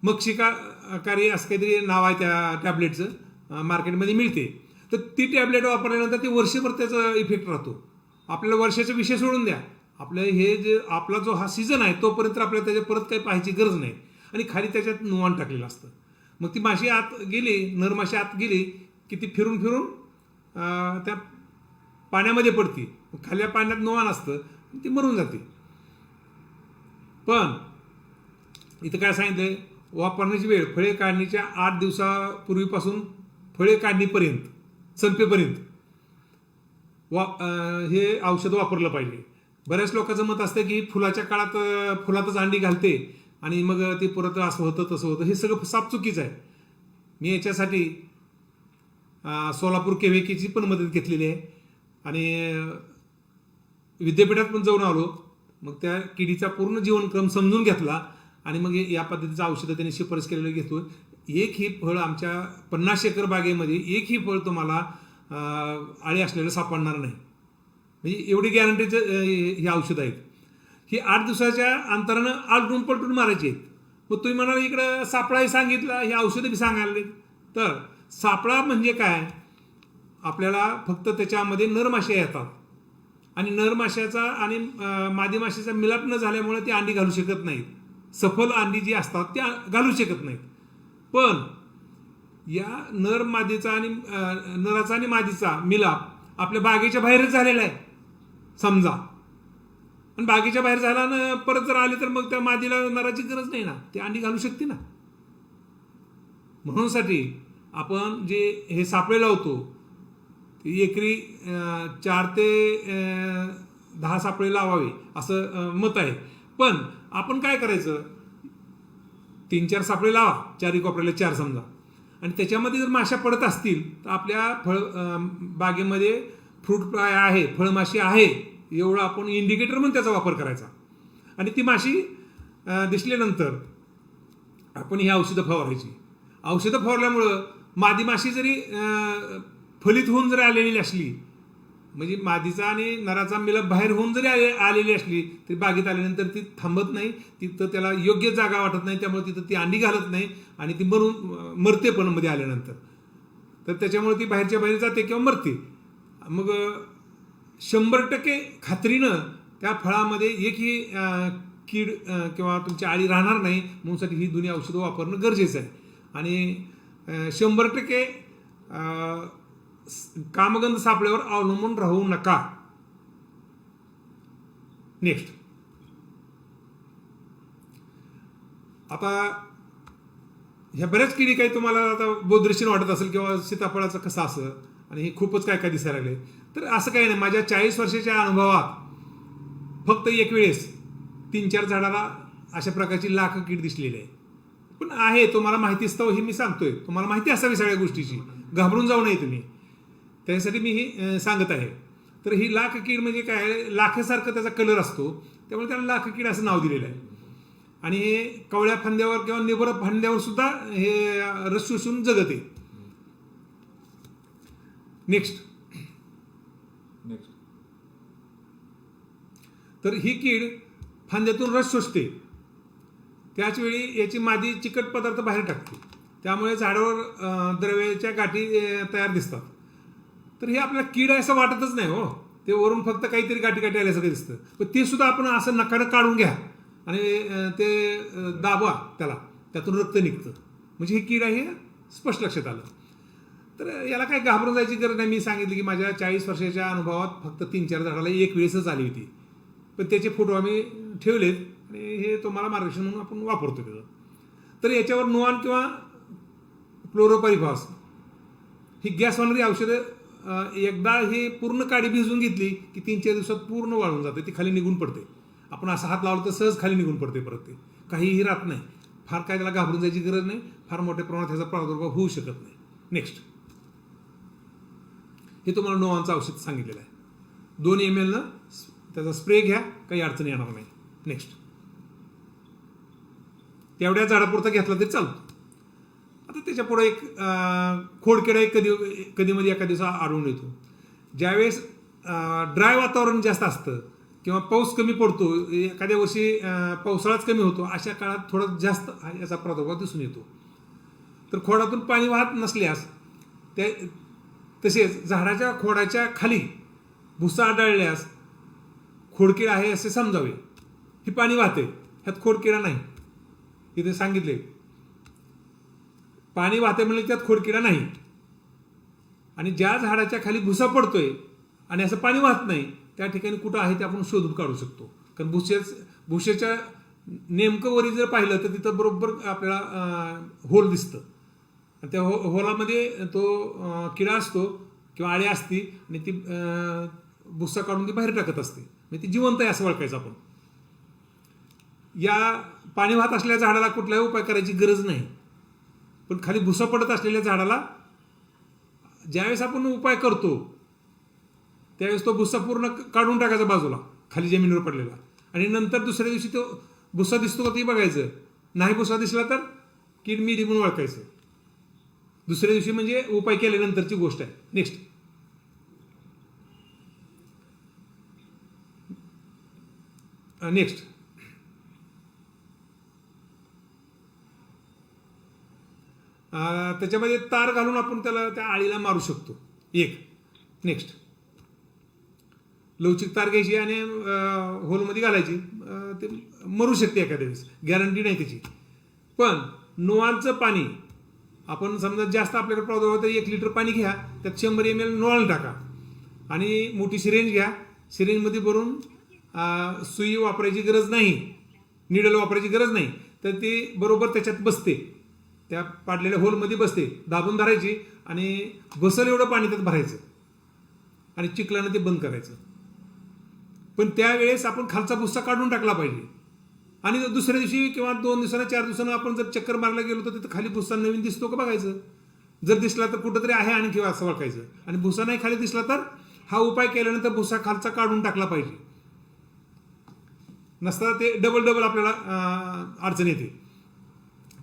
मक्षिकाकारी असं काहीतरी नाव आहे त्या टॅबलेटचं, मार्केटमध्ये मिळते, तर ती टॅबलेट वापरल्यानंतर ते वर्षभर त्याचा इफेक्ट राहतो. आपल्याला वर्षाचा विषय सोडून द्या, आपलं हे जे आपला जो हा सीझन आहे तोपर्यंत आपल्याला त्याच्या परत काही पाहायची गरज नाही आणि खाली त्याच्यात नुवाण टाकलेलं असतं. मग ती माशी आत गेली, नर माशी आत गेली की ती फिरून फिरून त्या पाण्यामध्ये पडते. खाल्या पाण्यात नुवाण असतं, ती मरून जाते. पण इथं काय सांगितलंय, वापरण्याची वेळ फळे काढणीच्या 8 दिवसापूर्वीपासून फळे काढणीपर्यंत, संपेपर्यंत हे औषध वापरलं पाहिजे. बऱ्याच लोकांचं मत असतं की फुलाच्या काळात फुलातच अंडी घालते आणि मग ते परत असं होतं तसं होतं. हे सगळं साप चुकीचं आहे. मी याच्यासाठी सोलापूर केव्हेकीची पण मदत घेतलेली आहे आणि विद्यापीठात पण जाऊन आलो. मग त्या किडीचा पूर्ण जीवनक्रम समजून घेतला आणि मग या पद्धतीचं औषधं त्यांनी शिफारस केलेलं घेतो. एकही फळ आमच्या 50 एकर बागेमध्ये एकही फळ तुम्हाला आळी असलेलं सापडणार नाही. म्हणजे एवढी गॅरंटीचं हे औषधं आहेत. ही 8 दिवसाच्या अंतरानं आलटून पलटून मारायची आहेत. मग तुम्ही म्हणाल इकडं सापळाही सांगितला, हे औषधं बी सांगायला नाही. तर सापळा म्हणजे काय, आपल्याला फक्त त्याच्यामध्ये नरमाश्या येतात आणि नरमाश्याचा आणि मादी माशीचा मिलाप न झाल्यामुळे ती अंडी घालू शकत नाहीत. सफल अंडी जी असतात त्या घालू शकत नाहीत. पण या नर मादीचा आणि नराचा आणि मादीचा मिलाप आपल्या बागेच्या बाहेरच झालेला आहे समजा, आणि बागेच्या बाहेर झाला ना परत जर आले तर मग त्या मादीला नराची गरज नाही ना, ती अंडी घालू शकते ना. म्हणूनसाठी आपण जे हे सापळे लावतो एकरी 4 ते 10 सापळे लावावे असं मत आहे. पण आपण काय करायचं, 3-4 सापळे लावा, 4 कोपऱ्याला 4 समजा, आणि त्याच्यामध्ये जर माश्या पडत असतील तर आपल्या बागेमध्ये फ्रूट फ्लाय आहे, फळमाशी आहे एवढं आपण इंडिकेटर म्हणून त्याचा वापर करायचा. आणि ती माशी दिसल्यानंतर आपण ही औषधं फवारायची. औषधं फवारल्यामुळं मादी माशी जरी फलित होऊन जरी आलेली असली, म्हणजे मादीचा आणि नराचा मिलप बाहेर होऊन जरी आलेली असली तरी बागेत आल्यानंतर ती थांबत नाही, तिथं त्याला योग्य जागा वाटत नाही, त्यामुळे तिथं ती अंडी घालत नाही आणि ती मरते पण मध्ये आल्यानंतर. तर त्याच्यामुळे ती बाहेरच्या बाहेर जाते किंवा मरते. मग 100% खात्रीनं त्या फळामध्ये एकही कीड किंवा तुमची आळी राहणार नाही, म्हणूनसाठी ही दोन्ही औषधं वापरणं गरजेचं आहे. आणि 100% कामगंध सापळेवर अवलंबून राहू नका. नेक्स्ट, आता ह्या बऱ्याच किडी काही तुम्हाला आता बोधदृष्टीने वाटत असेल किंवा सीताफळाचं कसं असं आणि हे खूपच काय काय दिसायला लागले, तर असं काही नाही. माझ्या 40 वर्षाच्या अनुभवात फक्त एक वेळेस 3-4 झाडाला अशा प्रकारची लाख कीड दिसलेली आहे. पण आहे, तुम्हाला माहिती असतं हे मी सांगतोय, तुम्हाला माहिती असावी सगळ्या गोष्टीची, घाबरून जाऊ नये तुम्ही, त्यासाठी मी ही सांगत आहे. तर ही लाख कीड म्हणजे काय, लाखेसारखं त्याचा कलर असतो, त्यामुळे त्याला लाख कीड असं नाव दिलेलं आहे. आणि हे कवळ्या फांद्यावर किंवा निबर फांद्यावर सुद्धा हे रस शोषून जगते. नेक्स्ट, तर ही कीड फांद्यातून रस शोषते, त्याचवेळी याची मादी चिकट पदार्थ बाहेर टाकते, त्यामुळे झाडावर द्रव्याच्या गाठी तयार दिसतात. तर हे आपल्याला कीड असं वाटतच नाही हो, ते वरून फक्त काहीतरी गाठी गाठी आल्यासारखं दिसतं. पण ते सुद्धा आपण असं नकानं काढून घ्या आणि ते दाबा, त्यातून रक्त निघतं, म्हणजे ही कीड आहे, स्पष्ट लक्षात आलं. तर याला काही घाबरून जायची गरज नाही. मी सांगितलं की माझ्या 40 वर्षाच्या अनुभवात फक्त 3-4 झाडाला एक वेळेसच आली होती, पण त्याचे फोटो आम्ही ठेवलेत आणि हे तुम्हाला मार्गदर्शन म्हणून आपण वापरतो त्याचं. तर याच्यावर नोआन किंवा क्लोरोपायरिफॉस ही गॅस होणारी औषधं एकदा हे पूर्ण काडी भिजवून घेतली की 3-4 दिवसात पूर्ण वाळून जाते, ती खाली निघून पडते. आपण असा हात लावला तर सहज खाली निघून पडते परत, ते काहीही राहत नाही. फार काय त्याला घाबरून जायची गरज नाही, फार मोठ्या प्रमाणात ह्याचा प्रादुर्भाव होऊ शकत नाही. नेक्स्ट, हे तुम्हाला नोआनचं औषध सांगितलेलं आहे. 2 ml त्याचा स्प्रे घ्या, काही अडचण येणार नाही. नेक्स्ट, तेवढ्या झाडापुरता घेतला तरी चालतो. आता त्याच्या पुढे एक खोडकिडा एक कधी मध्ये एका दिवसा आढळून येतो. ज्यावेळेस ड्राय वातावरण जास्त असतं किंवा पाऊस कमी पडतो, एखाद्या वर्षी पावसाळाच कमी होतो, अशा काळात थोडा जास्त याचा प्रादुर्भाव दिसून येतो. तर खोडातून पाणी वाहत नसल्यास तसेच झाडाच्या खोडाच्या खाली भुसा आढळल्यास खोडकिडा आहे असे समजावे. ही पाणी वाहते, ह्यात खोडकिडा नाही. इथे सांगितले पाणी वाहते म्हणजे त्यात खोडकिडा नाही. आणि ज्या झाडाच्या खाली भुसा पडतोय आणि असं पाणी वाहत नाही, त्या ठिकाणी कुठं आहे ते आपण शोधून काढू शकतो. कारण भुसेच्या नेमकं वरी जर पाहिलं तर तिथं बरोबर आपल्याला होल दिसतं. आणि त्या होलामध्ये तो किडा असतो किंवा आळी असती आणि ती भुसा काढून ती बाहेर टाकत असते, म्हणजे ती जिवंत आहे असं ओळखायचं आपण. या पाणी वाहत असलेल्या झाडाला कुठलाही उपाय करायची गरज नाही. पण खाली भुसा पडत असलेल्या झाडाला ज्यावेळेस आपण उपाय करतो त्यावेळेस तो भुसा पूर्ण काढून टाकायचा बाजूला खाली जमिनीवर पडलेला, आणि नंतर दुसऱ्या दिवशी तो भुसा दिसतो का ते बघायचं. नाही भुसा दिसला तर कीड मेली म्हणून ओळखायचं. दुसऱ्या दिवशी म्हणजे उपाय केल्यानंतरची गोष्ट आहे. नेक्स्ट, त्याच्यामध्ये तार घालून आपण त्याला त्या आळीला मारू शकतो. एक. नेक्स्ट, लवचिक तार घ्यायची आणि होलमध्ये घालायची, ते मरू शकते एखाद्या वेळेस, गॅरंटी नाही त्याची. पण नोआनचं पाणी आपण समजा जास्त आपल्याकडे प्रादुर्भाव तर 1 लिटर पाणी घ्या, त्यात 100 ml नोआन टाका आणि मोठी सिरेंज घ्या, सिरेंजमध्ये भरून सुई वापरायची गरज नाही, निडल वापरायची गरज नाही, तर ती बरोबर त्याच्यात बसते, त्या पाडलेल्या होलमध्ये बसते, दाबून धरायची आणि बसल एवढं पाणी त्यात भरायचं आणि चिखलानं ते बंद करायचं. पण त्यावेळेस आपण खालचा भुस्सा काढून टाकला पाहिजे आणि दुसऱ्या दिवशी किंवा 2 दिवसांना 4 दिवसांना आपण जर चक्कर मारायला गेलो तर तिथं खाली भुस्सा नवीन दिसतो का बघायचं. जर दिसला तर कुठंतरी आहे आणखी असं ओळखायचं, आणि भुसा नाही खाली दिसला तर हा उपाय केल्यानंतर भुसा खालचा काढून टाकला पाहिजे, नसता ते डबल आपल्याला अडचण येते.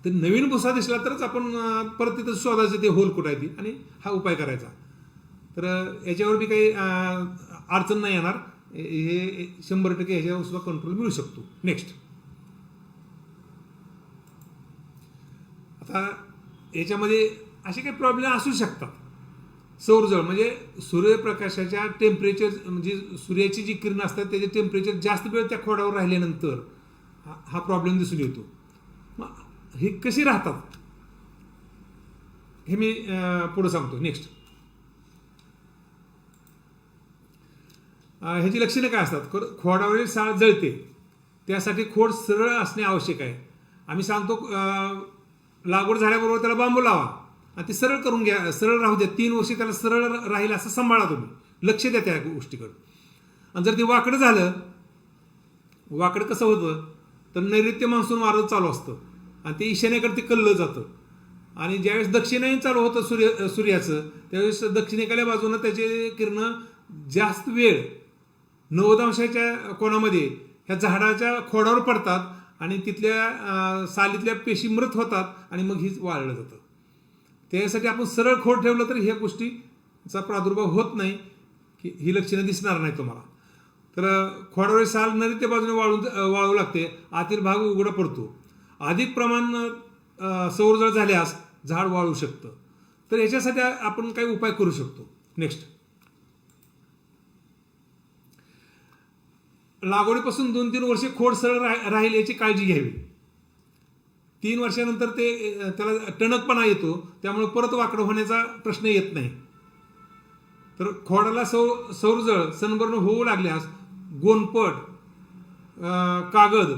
तर नवीन भुसा दिसला तरच आपण परत तिथं शोधायचं ते होल कुठं आहे ती आणि हा उपाय करायचा. तर याच्यावर बी काही अडचण नाही येणार, हे 100% ह्याच्यावर सुद्धा कंट्रोल मिळू शकतो. नेक्स्ट, आता याच्यामध्ये असे काही प्रॉब्लेम असू शकतात. सौरजळ म्हणजे सूर्यप्रकाशाच्या टेम्परेचर, म्हणजे सूर्याची जी किरण असतात त्याचे टेम्परेचर जास्त वेळ त्या खोडावर राहिल्यानंतर हा प्रॉब्लेम दिसून येतो. मग हे कशी राहतात हे मी पुढे सांगतो. नेक्स्ट, ह्याची लक्षणे काय असतात. खोडावरील साल जळते, त्यासाठी खोड सरळ असणे आवश्यक आहे. आम्ही सांगतो लागवड झाल्याबरोबर त्याला बांबू लावा आणि ते सरळ करून घ्या, सरळ राहू द्या, 3 वर्षे त्याला सरळ राहील असं सांभाळा तुम्ही, लक्ष द्या त्या गोष्टीकडे. आणि जर ते वाकडं झालं, वाकडं कसं होतं तर नैऋत्य मान्सून वारं चालू असतं आणि ते ईशान्येकडे ते कललं जातं, आणि ज्यावेळेस दक्षिणेने चालू होतं सूर्याचं त्यावेळेस दक्षिणेकडल्या बाजूनं त्याचे किरण जास्त वेळ 90 अंशाच्या कोणामध्ये ह्या झाडाच्या खोडावर पडतात आणि तिथल्या सालीतल्या पेशी मृत होतात आणि मग ही वाळलं जातं. त्यासाठी आपण सरळ खोड ठेवलं तर ह्या गोष्टीचा प्रादुर्भाव होत नाही, की ही लक्षणं दिसणार नाही तुम्हाला. तर खोडावरील साल नैऋत्य बाजूने वाळू लागते, आतील भाग उघडा पडतो. अधिक प्रमाण सौरजळ झाल्यास झाड वाळू शकतं. तर याच्यासाठी आपण काही उपाय करू शकतो. नेक्स्ट, लागवडीपासून 2-3 वर्षे खोड सरळ राहील याची काळजी घ्यावी. 3 वर्षानंतर त्याला टणकपणा येतो, त्यामुळे परत वाकडं होण्याचा प्रश्न येत नाही. तर खोडाला सौरजळ सनबर्न होऊ लागल्यास गोनपट, कागद,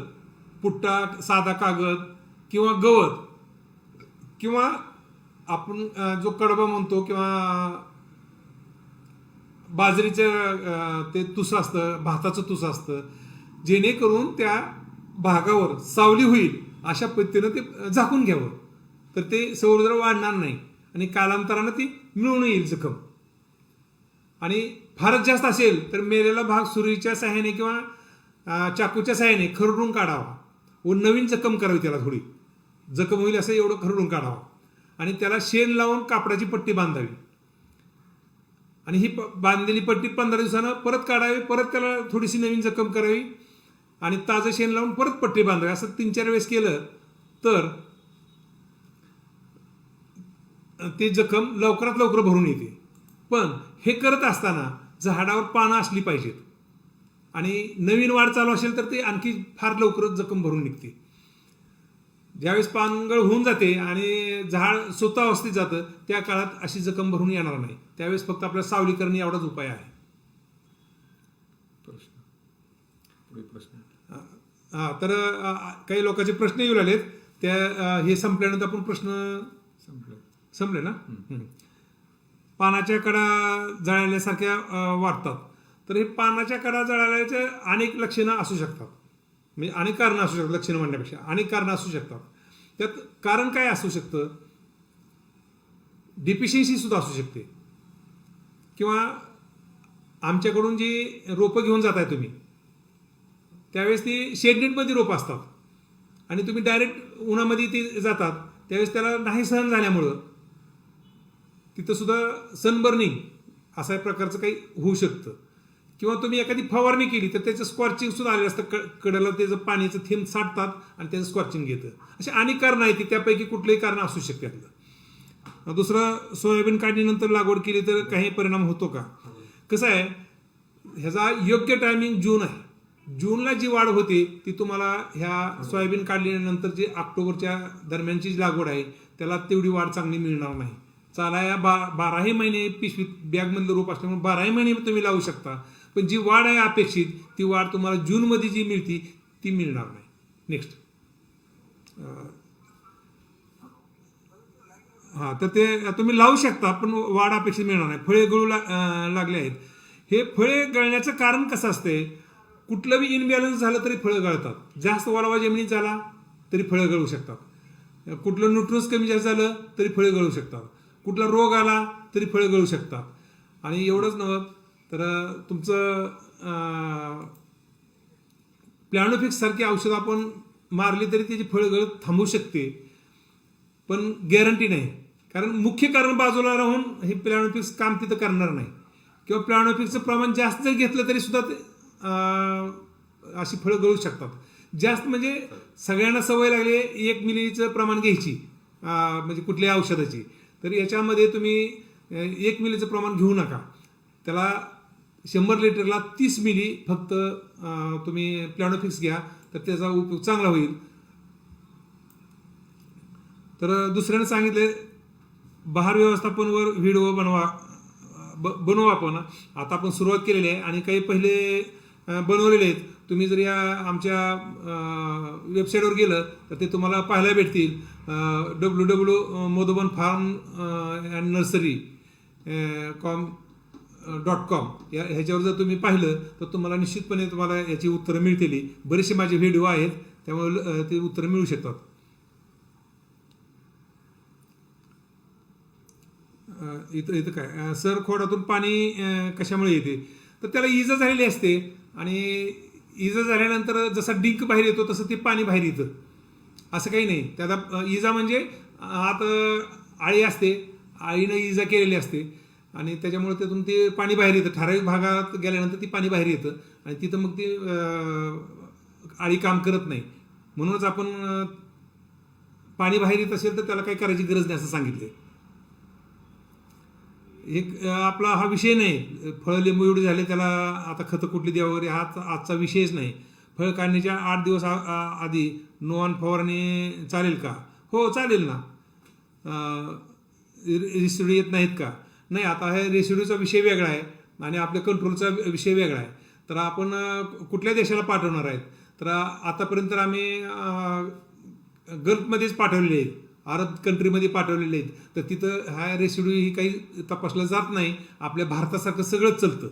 पुट्टा, साधा कागद किंवा गवत किंवा आपण जो कडबा म्हणतो किंवा बाजरीचं ते तुसं असतं, भाताचं तुसं असतं, जेणेकरून त्या भागावर सावली होईल अशा पद्धतीनं ते झाकून घ्यावं, तर ते सौरजळ वाढणार नाही आणि कालांतरानं ती मिळून येईल जखम. आणि फारच जास्त असेल तर मेलेला भाग सुरीच्या सहाय्याने किंवा चाकूच्या सहाय्याने खरडून काढावा व नवीन जखम करावी, त्याला थोडी जखम होईल असं एवढं खरडून काढावं आणि त्याला शेण लावून कापडाची पट्टी बांधावी आणि ही बांधलेली पट्टी 15 दिवसानं परत काढावी, परत त्याला थोडीशी नवीन जखम करावी आणि ताजं शेण लावून परत पट्टी बांधावी. असं 3-4 वेळेस केलं तर ते जखम लवकरात लवकर भरून येते. पण हे करत असताना झाडावर पानं असली पाहिजेत आणि नवीन वाढ चालू असेल तर ते आणखी फार लवकरच जखम भरून निघते. ज्यावेळेस पानगळ होऊन जाते आणि झाड सुप्तावस्थेत जातं त्या काळात अशी जखम भरून येणार नाही. त्यावेळेस फक्त आपल्याला सावली करणे एवढाच उपाय आहे. तर काही लोकांचे प्रश्न येऊ लागलेत, त्या हे संपल्यानंतर आपण प्रश्न संपले ना. पानाच्या कडा जळाल्यासारख्या वाटतात, तर हे पानाच्या कडा जळाल्याचे अनेक लक्षणं असू शकतात, म्हणजे अनेक कारणं असू शकतात. लक्षणं म्हणण्यापेक्षा अनेक कारणं असू शकतात. त्यात कारण काय असू शकतं, डिफिशियन्सी सुद्धा असू शकते, किंवा आमच्याकडून जी रोपं घेऊन जाताय तुम्ही त्यावेळेस ती शेडनेटमध्ये रोपं असतात आणि तुम्ही डायरेक्ट उन्हामध्ये ती जातात, त्यावेळेस त्याला नाही सहन झाल्यामुळं तिथं सुद्धा सनबर्निंग अशा प्रकारचं काही होऊ शकतं. किंवा तुम्ही एखादी फवारणी केली तर त्याचं स्कॉर्चिंग सुद्धा आलेलं असतं, कडेला त्याचं पाण्याचं थेंब साठतात आणि त्याचं स्कॉर्चिंग येतं. अशी अनेक कारणं आहेत, त्यापैकी कुठलंही कारण असू शकते आपलं. दुसरं, सोयाबीन काढणीनंतर लागवड केली तर काही परिणाम होतो का. कसं आहे, ह्याचा योग्य टायमिंग जून आहे. जूनला जी वाढ होते ती तुम्हाला ह्या सोयाबीन काढल्यानंतर जी ऑक्टोबरच्या दरम्यानची जी लागवड आहे त्याला तेवढी वाढ चांगली मिळणार नाही. चालाया बाराही महिने पिशवीत बॅगमधलं रोप असल्यामुळे 12ही महिने तुम्ही लावू शकता. पण जी वाढ आहे अपेक्षित ती वाढ तुम्हाला जूनमध्ये जी मिळती ती मिळणार नाही. नेक्स्ट. हां, तर ते तुम्ही लावू शकता पण वाढ अपेक्षित मिळणार नाही. फळे गळू लागले आहेत. हे फळे गळण्याचं कारण कसं असते, कुठलं बी इनबॅलन्स झालं तरी फळं गळतात. जास्त ओलावा जमिनीत झाला तरी फळं गळू शकतात. कुठलं न्यूट्रन्स कमी जास्त झालं तरी फळं गळू शकतात. कुठला रोग आला तरी फळं गळू शकतात. आणि एवढंच नव्हतं तर तुमचं प्लॅनोफिक्स सारखी औषधं आपण मारली तरी त्याची फळं गळत थांबवू शकते, पण गॅरंटी नाही. कारण मुख्य कारण बाजूला राहून हे प्लॅनोफिक्स काम तिथं करणार नाही. किंवा प्लॅनोफिक्सचं प्रमाण जास्त जर घेतलं तरी सुद्धा ते अशी फळं गळू शकतात. जास्त म्हणजे सगळ्यांना सवय लागली 1 मिलीचं प्रमाण घ्यायची म्हणजे कुठल्याही औषधाची. तर याच्यामध्ये तुम्ही 1 मिलीचं प्रमाण घेऊ नका. त्याला 100 लिटरला 30 मिली फक्त तुम्ही प्लॅनोफिक्स घ्या तर त्याचा उपयोग चांगला होईल. तर दुसऱ्यानं सांगितले बहार व्यवस्थापनवर व्हिडिओ बनवू आपण. आता आपण सुरुवात केलेली आहे आणि काही पहिले बनवलेले आहेत. तुम्ही जर या आमच्या वेबसाईटवर गेलं तर ते तुम्हाला पाहायला भेटतील. www.modubonfarm&nursery.com ह्याच्यावर जर तुम्ही पाहिलं तर तुम्हाला निश्चितपणे तुम्हाला याची उत्तरं मिळतील. बरेचसे माझे व्हिडिओ आहेत त्यामुळे ते उत्तरं मिळू शकतात. इथं काय सर खोडातून पाणी कशामुळे येते, तर त्याला इजा झालेली असते आणि इजा झाल्यानंतर जसा डिंक बाहेर येतो तसं ते पाणी बाहेर येतं. असं काही नाही. त्याला इजा म्हणजे आत आळी असते, आळीनं इजा केलेली असते आणि त्याच्यामुळे त्यातून ते पाणी बाहेर येतं. ठराविक भागात गेल्यानंतर ती पाणी बाहेर येतं आणि तिथं मग ती आळी काम करत नाही. म्हणूनच आपण पाणी बाहेर येत असेल तर त्याला काही करायची गरज नाही असं सांगितले. एक आपला हा विषय नाही. फळं लिंबू एवढे झाले त्याला आता खतं कुठली द्या वगैरे हा आजचा विषयच नाही. फळ काढण्याच्या 8 दिवस आधी नोन फवारणी चालेल का? हो चालेल ना. रेसिड्यू येत नाहीत का? नाही. आता हे रेसिड्यूचा विषय वेगळा आहे आणि आपल्या कंट्रोलचा विषय वेगळा आहे. तर आपण कुठल्या देशाला पाठवणार आहेत, तर आतापर्यंत तर आम्ही गल्फमध्येच पाठवलेले आहेत, अरब कंट्रीमध्ये पाठवलेले आहेत. तर तिथं हा रेसिड्यू ही काही तपासलं जात नाही. आपल्या भारतासारखं सगळंच चालतं.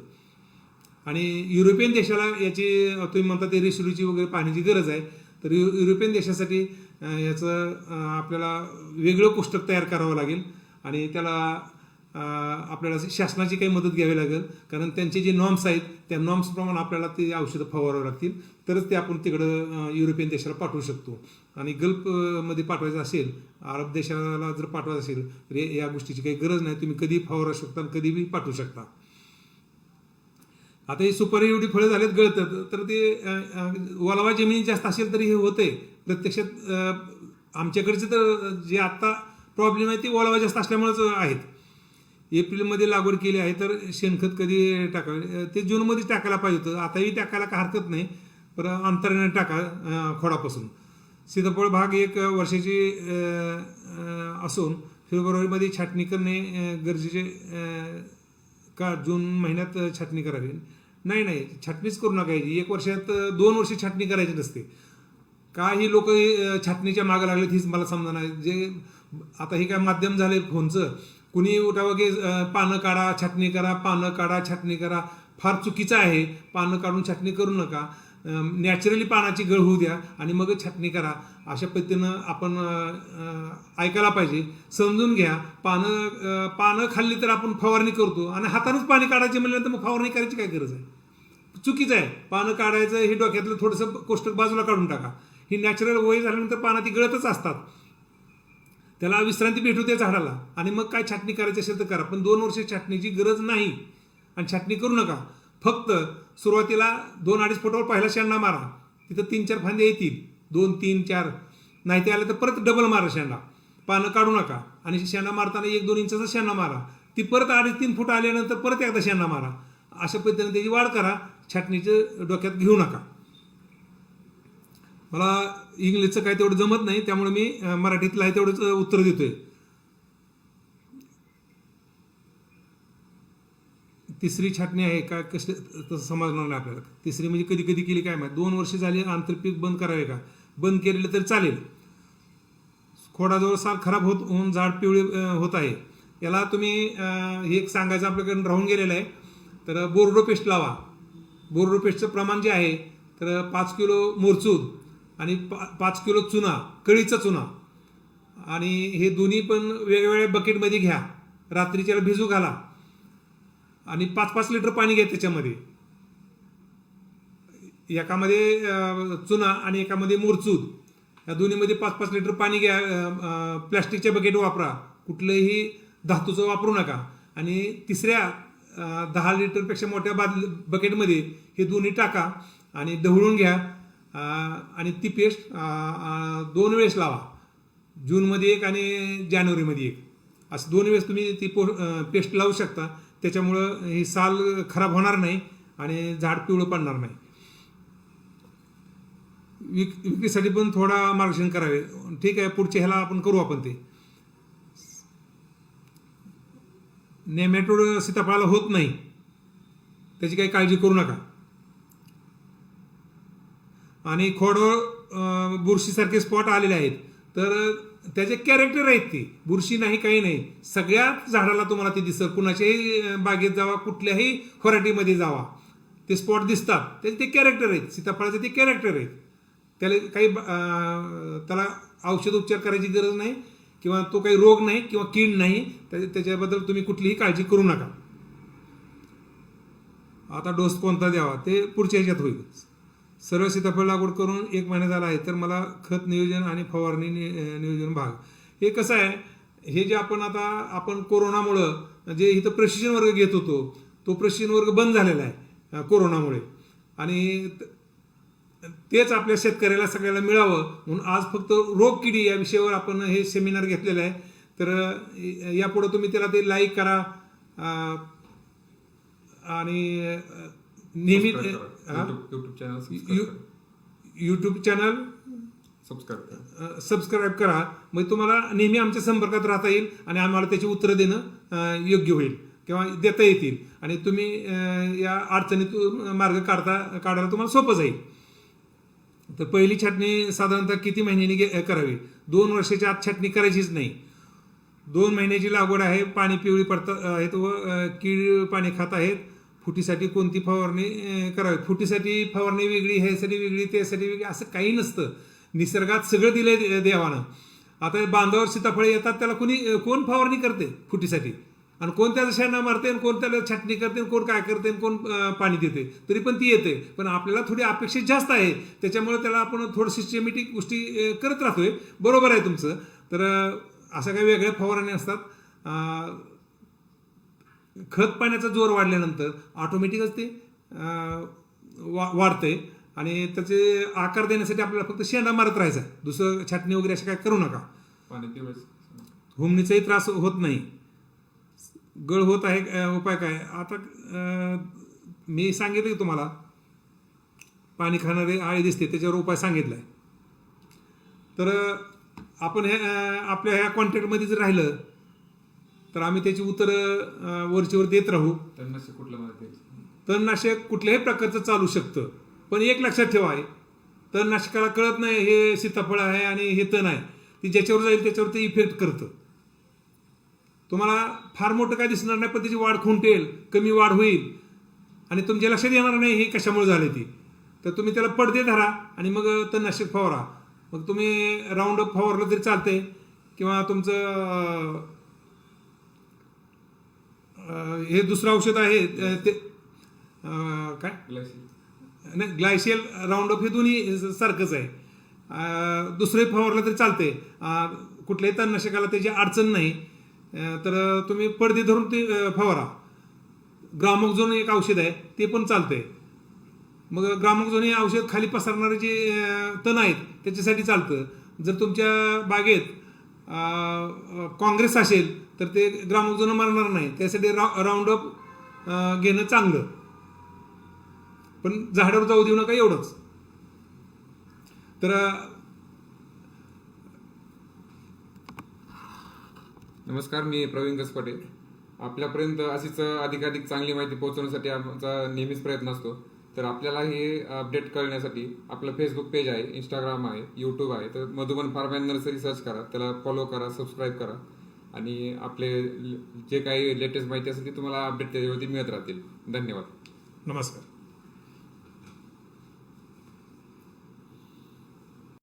आणि युरोपियन देशाला याची तुम्ही म्हणता ते रेसिड्यूची वगैरे पाहण्याची गरज आहे. तर युरोपियन देशासाठी याचं आपल्याला वेगळं कोष्टक तयार करावं लागेल आणि त्याला आपल्याला शासनाची काही मदत घ्यावी लागेल. कारण त्यांचे जे नॉर्म्स आहेत त्या नॉर्म्सप्रमाणे आपल्याला ते औषधं फवारावं लागतील तरच ते आपण तिकडं युरोपियन देशाला पाठवू शकतो. आणि गल्फमध्ये पाठवायचं असेल, अरब देशाला जर पाठवायचं असेल तर या गोष्टीची काही गरज नाही. तुम्ही कधी फवारू शकता आणि कधीही पाठवू शकता. आता ही सुपारी एवढी फळं झालेत गळतात तर ते ओलावा जमिनी जास्त असेल तरी हे होतंय. प्रत्यक्षात आमच्याकडचे तर जे आत्ता प्रॉब्लेम आहे ते ओलावा जास्त असल्यामुळेच आहेत. एप्रिलमध्ये लागवड केली आहे तर शेणखत कधी टाकावे, ते जूनमध्ये टाकायला पाहिजे होतं. आताही टाकायला का हरकत नाही, पण अंतराने टाका खोडापासून. सीताफळ बाग 1 वर्षाची असून फेब्रुवारीमध्ये छाटणी करणे गरजेचे का जून महिन्यात छाटणी करावी? नाही, छाटणीच करू नका. 1 वर्षात 2 वर्ष छाटणी करायची नसते. काही लोक छाटणीच्या मागं लागलेत हीच मला समजा नाही. जे आता हे काय माध्यम झाले फोनचं, कुणी उठावं की पानं काढा छाटणी करा, पानं काढा छाटणी करा. फार चुकीचं आहे. पानं काढून छाटणी करू नका. नॅचरली पानाची गळ होऊ द्या आणि मग छाटणी करा. अशा पद्धतीनं आपण ऐकायला पाहिजे. समजून घ्या. पानं खाल्ली तर आपण फवारणी करतो आणि हातानंच पाणी काढायचे म्हणल्यानंतर मग फवारणी करायची काय गरज आहे? चुकीचं आहे. पानं काढायचं हे डोक्यातलं थोडंसं कोष्टक बाजूला काढून टाका. ही नॅचरल वय झाल्यानंतर पानं ती गळतच असतात. त्याला विश्रांती भेटू त्या झाडाला आणि मग काय छाटणी करायची असेल तर करा. पण 2 वर्ष छाटणीची गरज नाही आणि छाटणी करू नका. फक्त सुरुवातीला 2-2.5 फुटावर पहिला शेंडा मारा. तिथं 3-4 फांदे येतील. 2, 3, 4 नाही ते आलं तर परत डबल मारा शेंडा. पानं काढू नका आणि शेंडा मारताना 1-2 इंचाचा शेंडा मारा. ती परत 2.5-3 फूट आल्यानंतर परत एकदा शेंडा मारा. अशा पद्धतीने त्याची वाढ करा. छाटणीचं डोक्यात घेऊ नका. मला इंग्लिशचं काही तेवढं जमत नाही त्यामुळे मी मराठीतलं आहे तेवढंच उत्तर देतोय. तिसरी छाटणी आहे का कसं तसं समजणार नाही आपल्याला. तिसरी म्हणजे कधी कधी केली काय माहिती, 2 वर्ष झाली आंतरपीक बंद करावे का, बंद केलेलं तरी चालेल. खोडाजवळ साल खराब होऊन झाड पिवळे होत आहे, याला तुम्ही हे एक सांगायचं आपल्याकडून राहून गेलेलं आहे. तर बोर्डो पेस्ट लावा. बोर्डो पेस्टचं प्रमाण जे आहे तर 5 किलो मोरचूद आणि 5 किलो चुना, कळीचा चुना, आणि हे दोन्ही पण वेगवेगळ्या बकेटमध्ये घ्या. रात्रीच्याला भिजू घाला आणि 5-5 लिटर पाणी घ्या त्याच्यामध्ये. एकामध्ये चुना आणि एकामध्ये मोरचूद, या दोन्हीमध्ये 5-5 लिटर पाणी घ्या. प्लास्टिकच्या बकेट वापरा, कुठलंही धातूचं वापरू नका. आणि तिसऱ्या 10 लिटरपेक्षा मोठ्या बकेटमध्ये हे दोन्ही टाका आणि ढवळून घ्या. आणि ती पेस्ट 2 वेळेस लावा, जूनमध्ये एक आणि जानेवारीमध्ये एक, असं 2 वेळेस तुम्ही ती पेस्ट लावू शकता. त्याच्यामुळं ही साल खराब होणार नाही आणि झाड पिवळं पडणार नाही. विक्रीसाठी पण थोडा मार्गदर्शन करावे. ठीक आहे, पुढच्या ह्याला आपण करू. आपण ते नेमॅटोड सीताफळाला होत नाही, त्याची काही काळजी करू नका. आणि खोडवर बुरशीसारखे स्पॉट आलेले आहेत, तर त्याचे कॅरेक्टर आहेत. ती बुरशी नाही, काही नाही, सगळ्याच झाडाला तुम्हाला ते दिसतं. कुणाच्याही बागेत जावा, कुठल्याही व्हरायटीमध्ये जावा, ते स्पॉट दिसतात. त्याचे ते कॅरेक्टर आहेत, सीताफळाचे ते कॅरेक्टर आहेत. त्याला काही त्याला औषध उपचार करायची गरज नाही, किंवा तो काही रोग नाही किंवा कीड नाही. त्याच्याबद्दल तुम्ही कुठलीही काळजी करू नका. आता डोस कोणता द्यावा ते पुढच्या ह्याच्यात होईल. सर्व सीताफळ लागवड करून 1 महिना झाला आहे, तर मला खत नियोजन आणि फवारणी नियोजन भाग हे कसं आहे. हे जे आपण कोरोनामुळं जे इथं प्रशिक्षण वर्ग घेत होतो, तो प्रशिक्षण वर्ग बंद झालेला आहे कोरोनामुळे. आणि तेच आपल्या शेतकऱ्याला सगळ्याला मिळावं म्हणून आज फक्त रोगकिडी या विषयावर आपण हे सेमिनार घेतलेलं आहे. तर यापुढे तुम्ही त्याला ते लाईक करा आणि नेहमी यूट्यूब चॅनल सबस्क्राईब करा. मग तुम्हाला नेहमी आमच्या संपर्कात राहता येईल आणि आम्हाला त्याची उत्तरं देणं योग्य होईल किंवा देता येतील. आणि तुम्ही या अडचणीतून मार्ग काढायला तुम्हाला सोपं जाईल. तर पहिली छाटणी साधारणतः किती महिन्यांनी करावी? 2 वर्षाच्या आत छाटणी करायचीच नाही. 2 महिन्याची लागवड आहे, पाणी पिवळी पडतात आहेत व कीड पाणी खात आहेत. फुटीसाठी कोणती फवारणी करावी? फुटीसाठी फवारणी वेगळी, ह्यासाठी वेगळी, त्यासाठी वेगळी, असं काही नसतं. निसर्गात सगळं दिलंय देवानं. आता बांधावर सीताफळ येतात, त्याला कोण फवारणी करते फुटीसाठी, आणि कोण त्याचा शेणा मारते, कोण त्याला छाटणी करते, कोण काय करते, कोण पाणी देते, तरी पण ती येते. पण आपल्याला थोडी अपेक्षा जास्त आहे, त्याच्यामुळे त्याला आपण थोडं सिस्टमॅटिक गोष्टी करत राहतोय. बरोबर आहे तुमचं. तर अशा काही वेगळ्या फवारणी असतात. खत पाण्याचा जोर वाढल्यानंतर ऑटोमॅटिकच ते वाढते आणि त्याचे आकार देण्यासाठी आपल्याला फक्त शेंडा मारत राहायचा, दुसरं छाटणी वगैरे असं काय करू नका. हुमणीचाही त्रास होत नाही. गळ होत आहे, उपाय काय? आता मी सांगितलं की तुम्हाला पाणी खाणारे आळी दिसते, त्याच्यावर उपाय सांगितलाय. तर आपण आपल्या ह्या कॉन्टॅक्टमध्ये जर राहिलं तर आम्ही त्याची उत्तरं वरचीवर देत राहू. तणनाशक कुठल्याही प्रकारचं चालू शकतं, पण एक लक्षात ठेवा, तणनाशकाला कळत नाही हे सीताफळ आहे आणि हे तण आहे. ती ज्याच्यावर जाईल त्याच्यावर ते इफेक्ट करतं. तुम्हाला फार मोठं काय दिसणार नाही, पण त्याची वाढ खुंटेल, कमी वाढ होईल आणि तुमच्या लक्षात येणार नाही हे कशामुळे झाले ती. तर तुम्ही त्याला पडदे धरा आणि मग तणनाशक फवारा. मग तुम्ही राऊंड अप फवारलं तरी चालतंय, किंवा तुमचं हे दुसरं औषध आहे ते काय नाही, ग्लायशियल, राऊंड अप, हे दोन्ही सारखंच आहे. दुसरे फवारलं तरी चालते. कुठल्याही तणनाशकाला त्याची अडचण नाही. तर तुम्ही पडदे धरून ते फवारा. ग्रामोक्झोन एक औषध आहे, ते पण चालतंय. मग ग्रामोक्झोन हे औषध खाली पसरणारे जे तण आहेत त्याच्यासाठी चालतं. जर तुमच्या बागेत काँग्रेस असेल तर ते ग्रामोक्झोन मारणार नाही, त्यासाठी राऊंड अप घेणं चांगलं. पण झाडावर जाऊ देऊ नका, एवढंच. तर नमस्कार, मी प्रवीण गसपटे. आपल्यापर्यंत अशीच अधिकाधिक चांगली माहिती पोहोचवण्यासाठी आमचा नेहमीच प्रयत्न असतो. तर आपल्याला हे अपडेट कळण्यासाठी आपलं फेसबुक पेज आहे, इंस्टाग्राम आहे, यूट्यूब आहे. तर Madhuban farm and nursery search करा, त्याला फॉलो करा, सबस्क्राईब करा आणि आपले जे काही लेटेस्ट माहिती असेल ती तुम्हाला अपडेट त्याच्यावरती मिळत राहतील. धन्यवाद. नमस्कार.